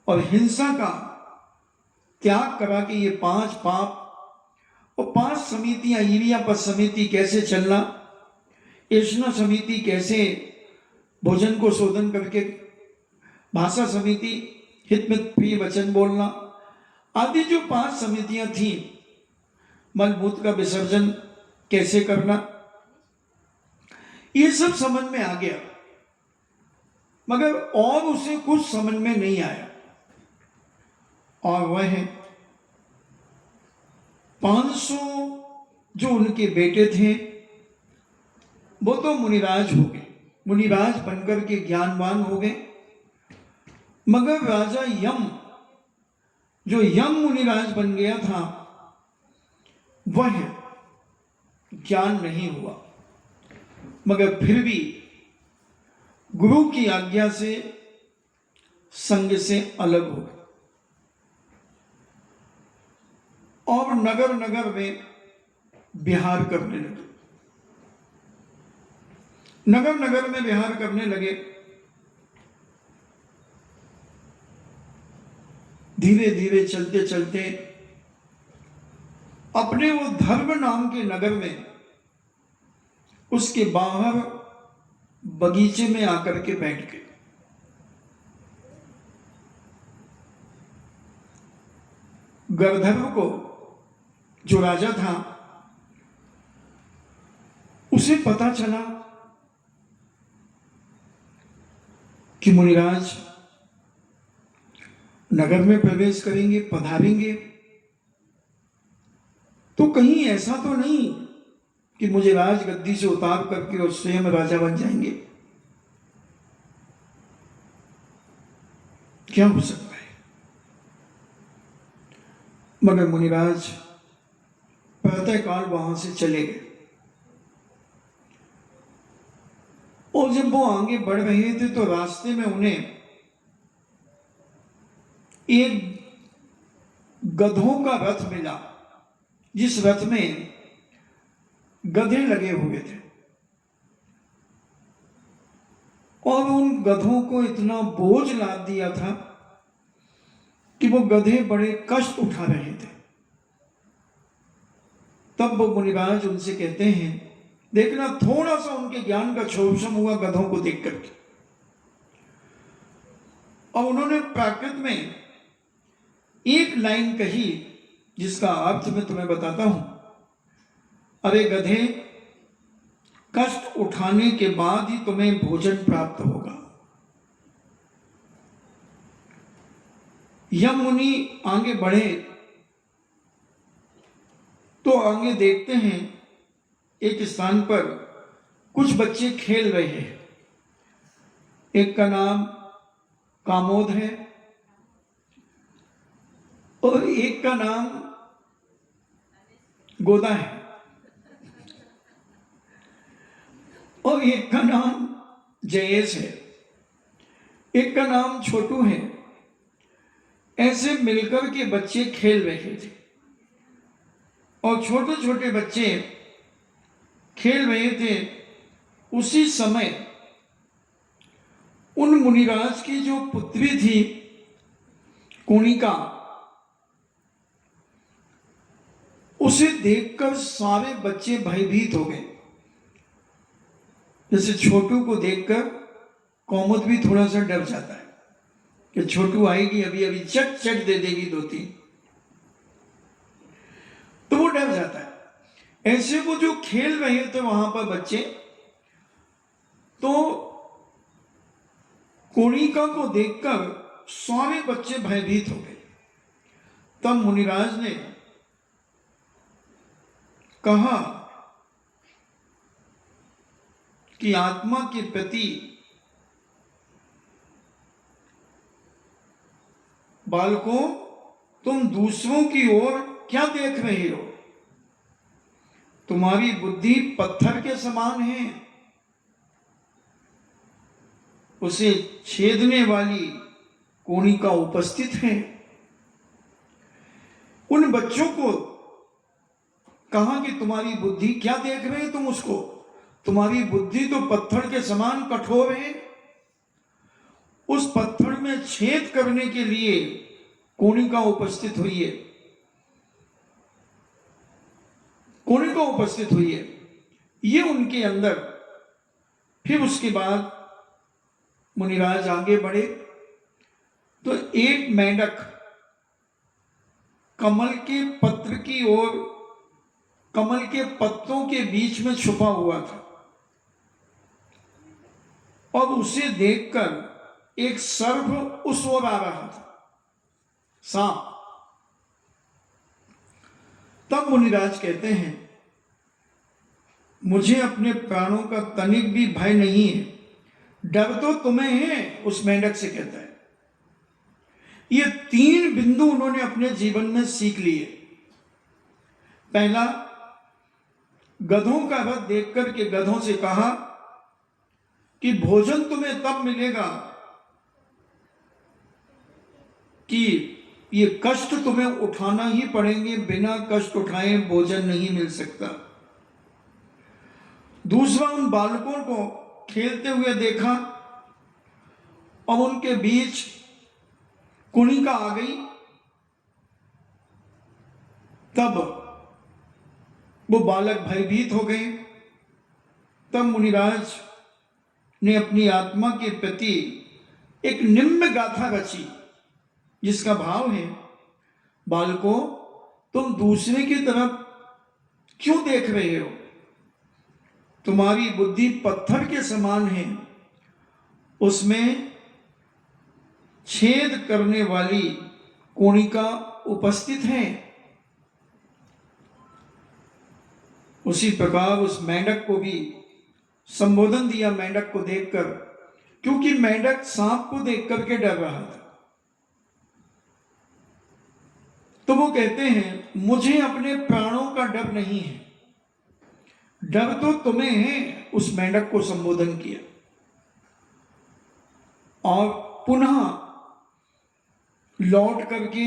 S1: और हिंसा का त्याग करा के ये 5 पाप, और 5 समितियां, ईरियापद समिति कैसे चलना, एषणा समिति कैसे भोजन को शोधन करके, भाषा समिति हितमित प्रिय वचन बोलना, आदि जो 5 समितियां थी, मलमूत्र का विसर्जन कैसे करना, ये सब समझ में आ गया। मगर और उसे कुछ समझ में नहीं आया, और वह है 500 जो उनके बेटे थे वो तो मुनिराज हो गए, मुनिराज बनकर के ज्ञानवान हो गए। मगर राजा यम, जो यम मुनिराज बन गया था, वह ज्ञान नहीं हुआ। मगर फिर भी गुरु की आज्ञा से संग से अलग हो गए, और नगर नगर में विहार करने लगे। नगर नगर में विहार करने लगे। धीरे धीरे चलते चलते अपने वो धर्म नाम के नगर में, उसके बाहर बगीचे में आकर के बैठ गए। गर्धर्व को, जो राजा था, उसे पता चला कि मुनिराज नगर में प्रवेश करेंगे, पधारेंगे, तो कहीं ऐसा तो नहीं कि मुझे राजगद्दी से उतार करके और स्वयं राजा बन जाएंगे। क्या हो सकता है? मगर मुनिराज प्रातःकाल वहां से चले गए, और जब वो आगे बढ़ रहे थे तो रास्ते में उन्हें एक गधों का रथ मिला, जिस रथ में गधे लगे हुए थे, और उन गधों को इतना बोझ लाद दिया था कि वो गधे बड़े कष्ट उठा रहे थे। तब वो मुनिराज उनसे कहते हैं, देखना थोड़ा सा उनके ज्ञान का क्षोभम हुआ गधों को देख करके, और उन्होंने प्राकृत में एक लाइन कही जिसका अर्थ मैं तुम्हें बताता हूं। अरे गधे, कष्ट उठाने के बाद ही तुम्हें भोजन प्राप्त होगा। यम मुनि आगे बढ़े तो आगे देखते हैं एक स्थान पर कुछ बच्चे खेल रहे हैं। एक का नाम कामोद है और एक का नाम गोदा है और एक का नाम जयेश है, एक का नाम छोटू है। ऐसे मिलकर के बच्चे खेल रहे थे और छोटे छोटे बच्चे खेल रहे थे। उसी समय उन मुनिराज की जो पुत्री थी कोनिका, उसे देखकर सारे बच्चे भयभीत हो गए। जैसे छोटू को देखकर कौमुद भी थोड़ा सा डर जाता है कि छोटू आएगी अभी अभी चट चट दे देगी 2-3, तो वो डर जाता है। ऐसे वो जो खेल रहे थे वहां पर बच्चे, तो कोनिका को देखकर सारे बच्चे भयभीत हो गए। तब मुनिराज ने कहा कि आत्मा के प्रति बालकों, तुम दूसरों की ओर क्या देख रहे हो? तुम्हारी बुद्धि पत्थर के समान है, उसे छेदने वाली कोणिका उपस्थित है। उन बच्चों को कहा कि तुम्हारी बुद्धि क्या देख रहे हो तुम उसको? तुम्हारी बुद्धि तो पत्थर के समान कठोर है। उस पत्थर में छेद करने के लिए कोणिका उपस्थित हुई है, कोणिका उपस्थित हुई है, ये उनके अंदर। फिर उसके बाद मुनिराज आगे बढ़े तो एक मेंढक कमल के पत्र की ओर, कमल के पत्तों के बीच में छुपा हुआ था, और उसे देखकर एक सर्प उस ओर आ रहा था, सांप। तब मुनिराज कहते हैं, मुझे अपने प्राणों का तनिक भी भय नहीं है, डर तो तुम्हें है। उस मेंढक से कहता है। ये 3 बिंदु उन्होंने अपने जीवन में सीख लिए। पहला, गधों का रथ देख करके गधों से कहा कि भोजन तुम्हें तब मिलेगा कि ये कष्ट तुम्हें उठाना ही पड़ेंगे, बिना कष्ट उठाए भोजन नहीं मिल सकता। दूसरा, उन बालकों को खेलते हुए देखा और उनके बीच कुणिका आ गई, तब वो बालक भयभीत हो गए। तब मुनिराज ने अपनी आत्मा के प्रति एक निम्न गाथा रची, जिसका भाव है, बालकों, तुम दूसरे की तरफ क्यों देख रहे हो? तुम्हारी बुद्धि पत्थर के समान है, उसमें छेद करने वाली कोणिका उपस्थित है। उसी प्रकार उस मेंढक को भी संबोधन दिया, मेंढक को देखकर, क्योंकि मेंढक सांप को देख करके डर रहा था। तो वो कहते हैं, मुझे अपने प्राणों का डर नहीं है, डर तो तुम्हें है। उस मेंढक को संबोधन किया और पुनः लौट करके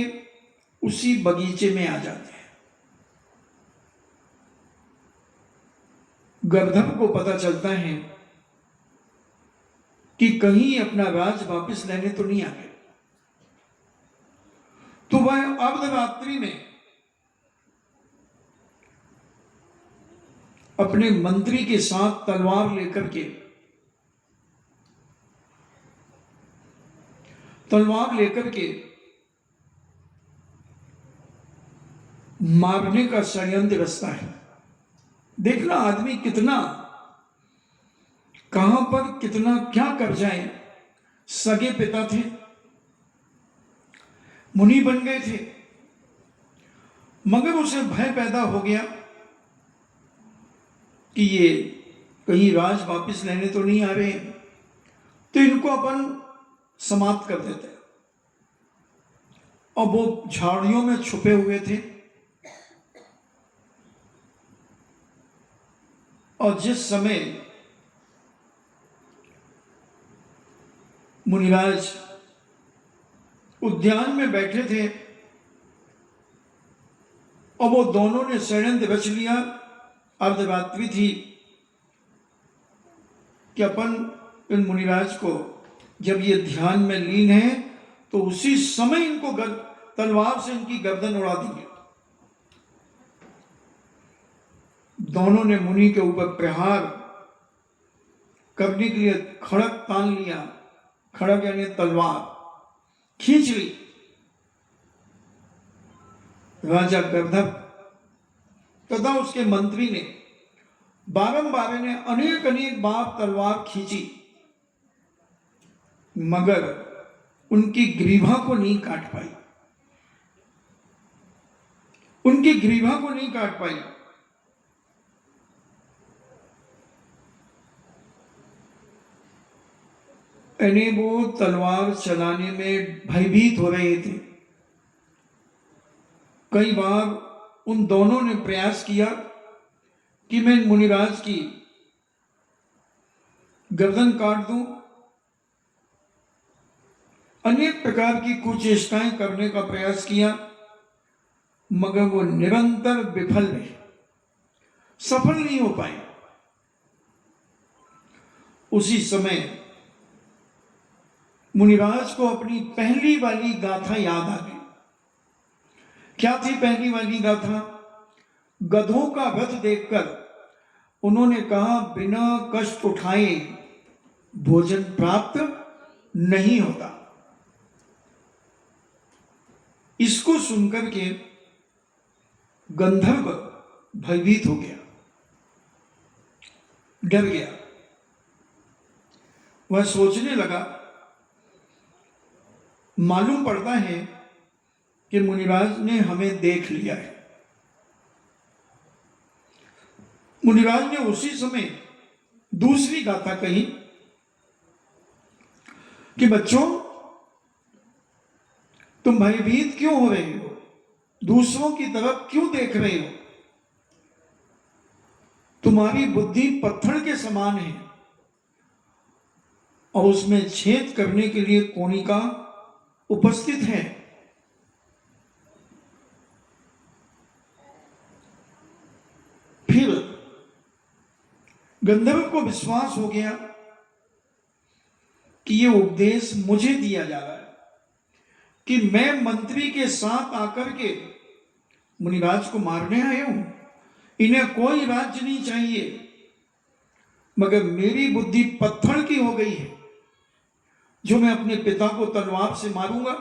S1: उसी बगीचे में आ जाते हैं। गर्दभ को पता चलता है कि कहीं अपना राज वापस लेने तो नहीं आ गए, तो वह अर्धरात्रि में अपने मंत्री के साथ तलवार लेकर के मारने का षड्यंत्र रचता है। देखना आदमी कितना, कहां पर कितना क्या कर जाए। सगे पिता थे, मुनि बन गए थे, मगर उसे भय पैदा हो गया कि ये कहीं राज वापस लेने तो नहीं आ रहे, तो इनको अपन समाप्त कर देते हैं। और वो झाड़ियों में छुपे हुए थे, और जिस समय मुनिराज उद्यान में बैठे थे और वो दोनों ने षड्यंत्र रच लिया, अर्धरात्रि थी, कि अपन इन मुनिराज को जब ये ध्यान में लीन है तो उसी समय इनको तलवार से इनकी गर्दन उड़ा देंगे। दोनों ने मुनि के ऊपर प्रहार करने के लिए खड़ग तान लिया, खड़ग यानी तलवार खींच ली। राजा गर्दभ तथा उसके मंत्री ने बारंबार ने अनेक बार तलवार खींची, मगर उनकी ग्रीवा को नहीं काट पाई, उनकी ग्रीवा को नहीं काट पाई। यानी वो तलवार चलाने में भयभीत हो रहे थे। कई बार उन दोनों ने प्रयास किया कि मैं मुनिराज की गर्दन काट दूं, अनेक प्रकार की कुचेष्टाएं करने का प्रयास किया, मगर वो निरंतर विफल रहे, सफल नहीं हो पाए। उसी समय मुनिराज को अपनी पहली वाली गाथा याद आ गई। क्या थी पहली वाली गाथा? गधों का रथ देखकर उन्होंने कहा, बिना कष्ट उठाए भोजन प्राप्त नहीं होता। इसको सुनकर के गंधर्व भयभीत हो गया, डर गया। वह सोचने लगा, मालूम पड़ता है कि मुनिराज ने हमें देख लिया है। मुनिराज ने उसी समय दूसरी गाथा कही कि बच्चों, तुम भयभीत क्यों हो रहे हो? दूसरों की तरफ क्यों देख रहे हो? तुम्हारी बुद्धि पत्थर के समान है और उसमें छेद करने के लिए कोनिका उपस्थित है। फिर गंधर्व को विश्वास हो गया कि ये उपदेश मुझे दिया जा रहा है कि मैं मंत्री के साथ आकर के मुनिराज को मारने आया हूं। इन्हें कोई राज्य नहीं चाहिए, मगर मेरी बुद्धि पत्थर की हो गई है, जो मैं अपने पिता को तलवार से मारूंगा।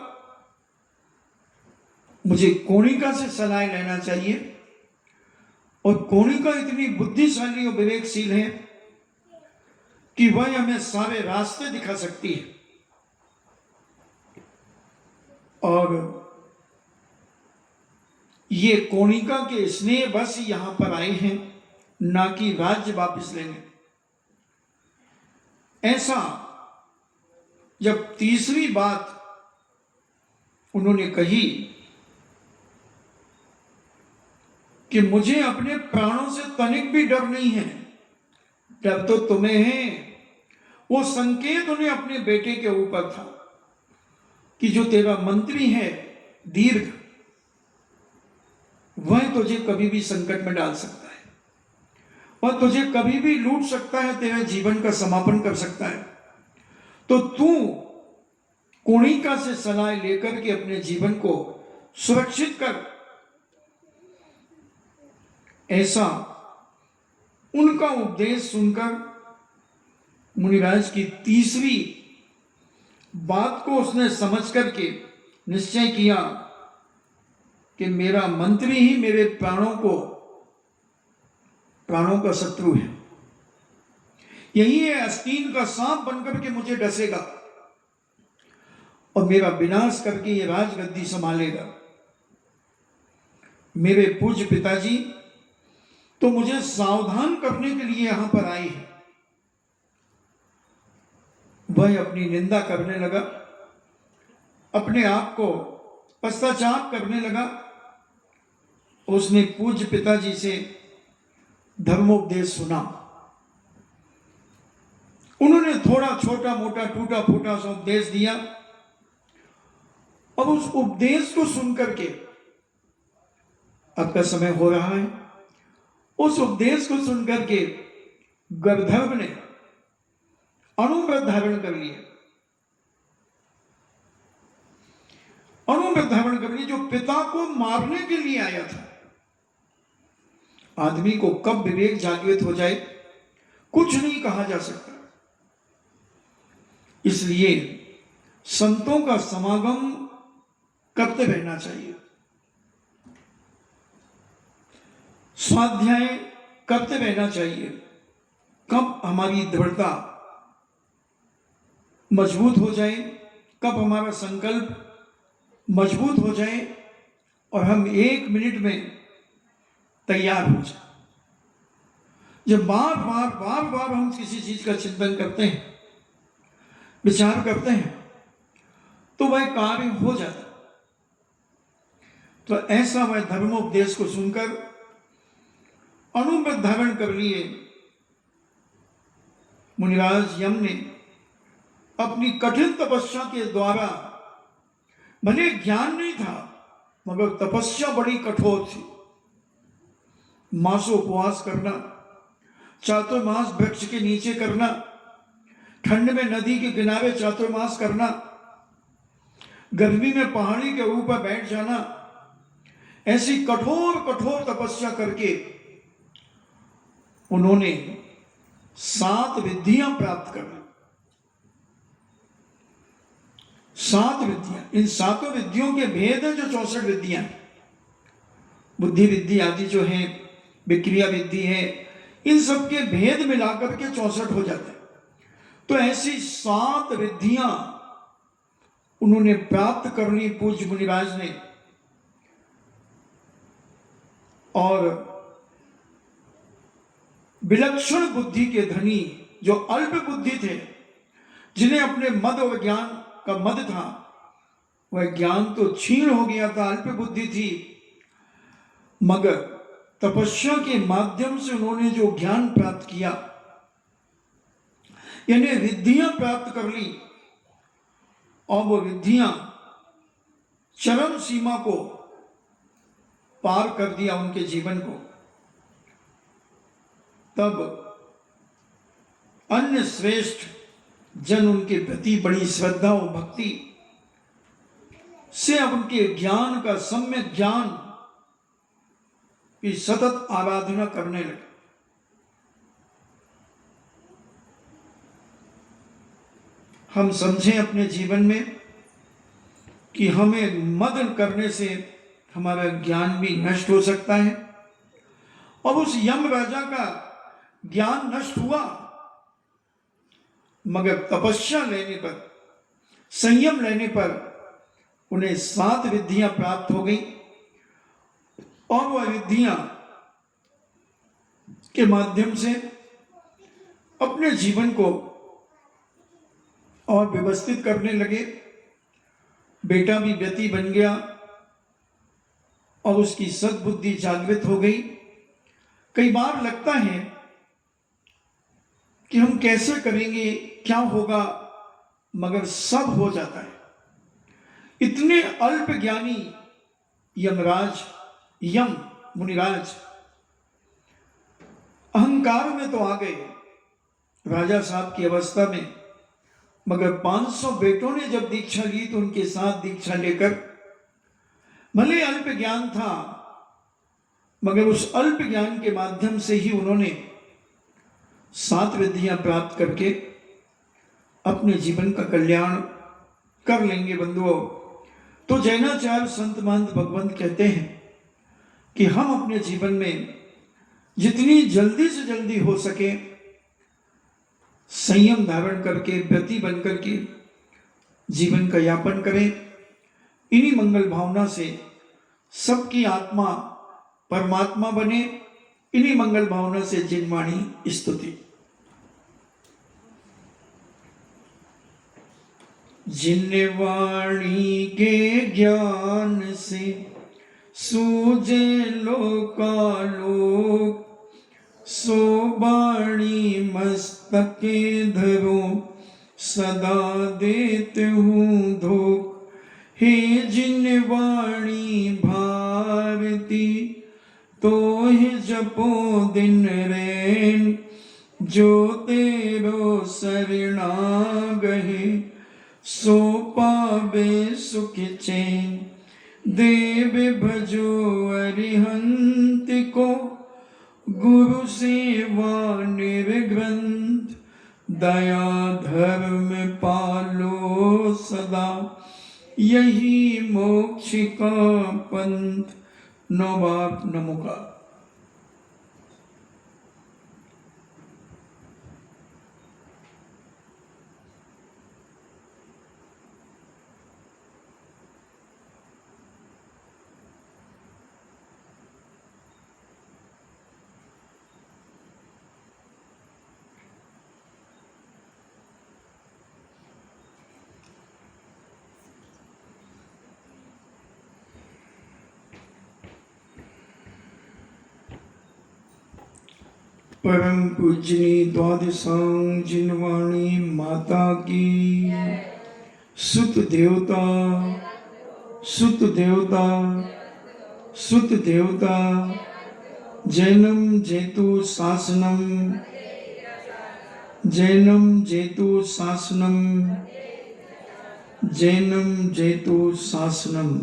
S1: मुझे कोनिका से सलाह लेना चाहिए, और कोनिका इतनी बुद्धिशाली और विवेकशील है कि वह हमें सारे रास्ते दिखा सकती है। और ये कोनिका के स्नेह बस यहां पर आए हैं, ना कि राज्य वापस लेने। ऐसा जब तीसरी बात उन्होंने कही कि मुझे अपने प्राणों से तनिक भी डर नहीं है, डर तो तुम्हें है। वो संकेत उन्हें अपने बेटे के ऊपर था कि जो तेरा मंत्री है दीर्घ, वह तुझे कभी भी संकट में डाल सकता है और तुझे कभी भी लूट सकता है, तेरे जीवन का समापन कर सकता है। तो तू कोनिका से सलाह लेकर के अपने जीवन को सुरक्षित कर। ऐसा उनका उपदेश सुनकर मुनिराज की तीसरी बात को उसने समझ करके निश्चय किया कि मेरा मंत्री ही मेरे प्राणों का शत्रु है। यही है, आस्तीन का सांप बनकर के मुझे डसेगा और मेरा विनाश करके ये राजगद्दी संभालेगा। मेरे पूज्य पिताजी तो मुझे सावधान करने के लिए यहां पर आए हैं। वह अपनी निंदा करने लगा, अपने आप को पश्चाताप करने लगा। उसने पूज्य पिताजी से धर्मोपदेश सुना। उन्होंने थोड़ा छोटा मोटा टूटा फूटा सा उपदेश दिया। अब उस उपदेश को सुनकर के, अब का समय हो रहा है, उस उपदेश को सुनकर के गंधर्व ने अनुव्रत धारण कर लिया। अनुव्रत धारण कर लिया, जो पिता को मारने के लिए आया था। आदमी को कब विवेक जागृत हो जाए कुछ नहीं कहा जा सकता। इसलिए संतों का समागम करते रहना चाहिए, स्वाध्याय करते रहना चाहिए। कब हमारी दृढ़ता मजबूत हो जाए, कब हमारा संकल्प मजबूत हो जाए और हम 1 मिनट में तैयार हो जाए। जब बार बार हम किसी चीज का चिंतन करते हैं, विचार करते हैं तो वह कार्य हो जाता। तो ऐसा वह धर्मोपदेश को सुनकर अनुव्रत धारण कर लिए मुनिराज यम ने अपनी कठिन तपस्या के द्वारा, भले ज्ञान नहीं था मगर तपस्या बड़ी कठोर थी, मासोपवास करना, चातुर्मास वृक्ष के नीचे करना, ठंड में नदी के किनारे चातुर्मास करना, गर्मी में पहाड़ी के ऊपर बैठ जाना, ऐसी कठोर कठोर तपस्या करके उन्होंने 7 विद्याएं प्राप्त कर ली। 7 विद्या, इन 7 विद्याओं के भेद हैं जो 64 विद्याएं, बुद्धि विद्या आदि जो है, विक्रिया विद्धि है, इन सब के भेद मिलाकर के 64 हो जाते हैं। तो ऐसी 7 विद्याएं उन्होंने प्राप्त कर ली पूज्य मुनिराज ने। और विलक्षण बुद्धि के धनी जो अल्प बुद्धि थे, जिन्हें अपने मद और ज्ञान का मद था, वह ज्ञान तो क्षीण हो गया था, अल्प बुद्धि थी, मगर तपस्या के माध्यम से उन्होंने जो ज्ञान प्राप्त किया, यानी विद्याएं प्राप्त कर ली, और वो विद्याएं चरम सीमा को पार कर दिया उनके जीवन को। तब अन्य श्रेष्ठ जन उनके प्रति बड़ी श्रद्धा और भक्ति से अब उनके ज्ञान का, सम्यक ज्ञान की सतत आराधना करने लगे। हम समझें अपने जीवन में कि हमें मद करने से हमारा ज्ञान भी नष्ट हो सकता है, और उस यम राजा का ज्ञान नष्ट हुआ, मगर तपस्या लेने पर, संयम लेने पर उन्हें 7 विद्याएं प्राप्त हो गई, और वह विद्याएं के माध्यम से अपने जीवन को और व्यवस्थित करने लगे। बेटा भी व्यति बन गया और उसकी सद्बुद्धि जागृत हो गई। कई बार लगता है कि हम कैसे करेंगे, क्या होगा, मगर सब हो जाता है। इतने अल्प ज्ञानी यम मुनिराज अहंकार में तो आ गए राजा साहब की अवस्था में, मगर 500 बेटों ने जब दीक्षा ली तो उनके साथ दीक्षा लेकर, भले अल्प ज्ञान था मगर उस अल्प ज्ञान के माध्यम से ही उन्होंने 7 विद्याएं प्राप्त करके अपने जीवन का कल्याण कर लेंगे। बंधुओं, तो जैनाचार्य संत महंत भगवंत कहते हैं कि हम अपने जीवन में जितनी जल्दी से जल्दी हो सके संयम धारण करके, व्रती बन करके जीवन का यापन करें। इन्हीं मंगल भावना से सबकी आत्मा परमात्मा बने। इन्हीं मंगल भावना से जिनवाणी स्तुति। जिनवाणी के ज्ञान से सूझे लोकालोक, सो बाणी मस्तके धरो सदा देते हूँ धोख। हे जिनवाणी भारती तो ही जपो दिन रैन, जो तेरो शरणा गहे सो पावे सुख चैन। देव भजो अरिहंत को गुरु सेवा निर्ग्रंथ, दया धर्म पालो सदा यही मोक्ष का पंथ। 9 बार नमो का। परम पूजनी द्वादशांग जिनवाणी माता की सुत देवता सुत देवता सुत देवता जैनम जेतु शासनम जैनम जेतु शासनम जैनम जेतु शासनम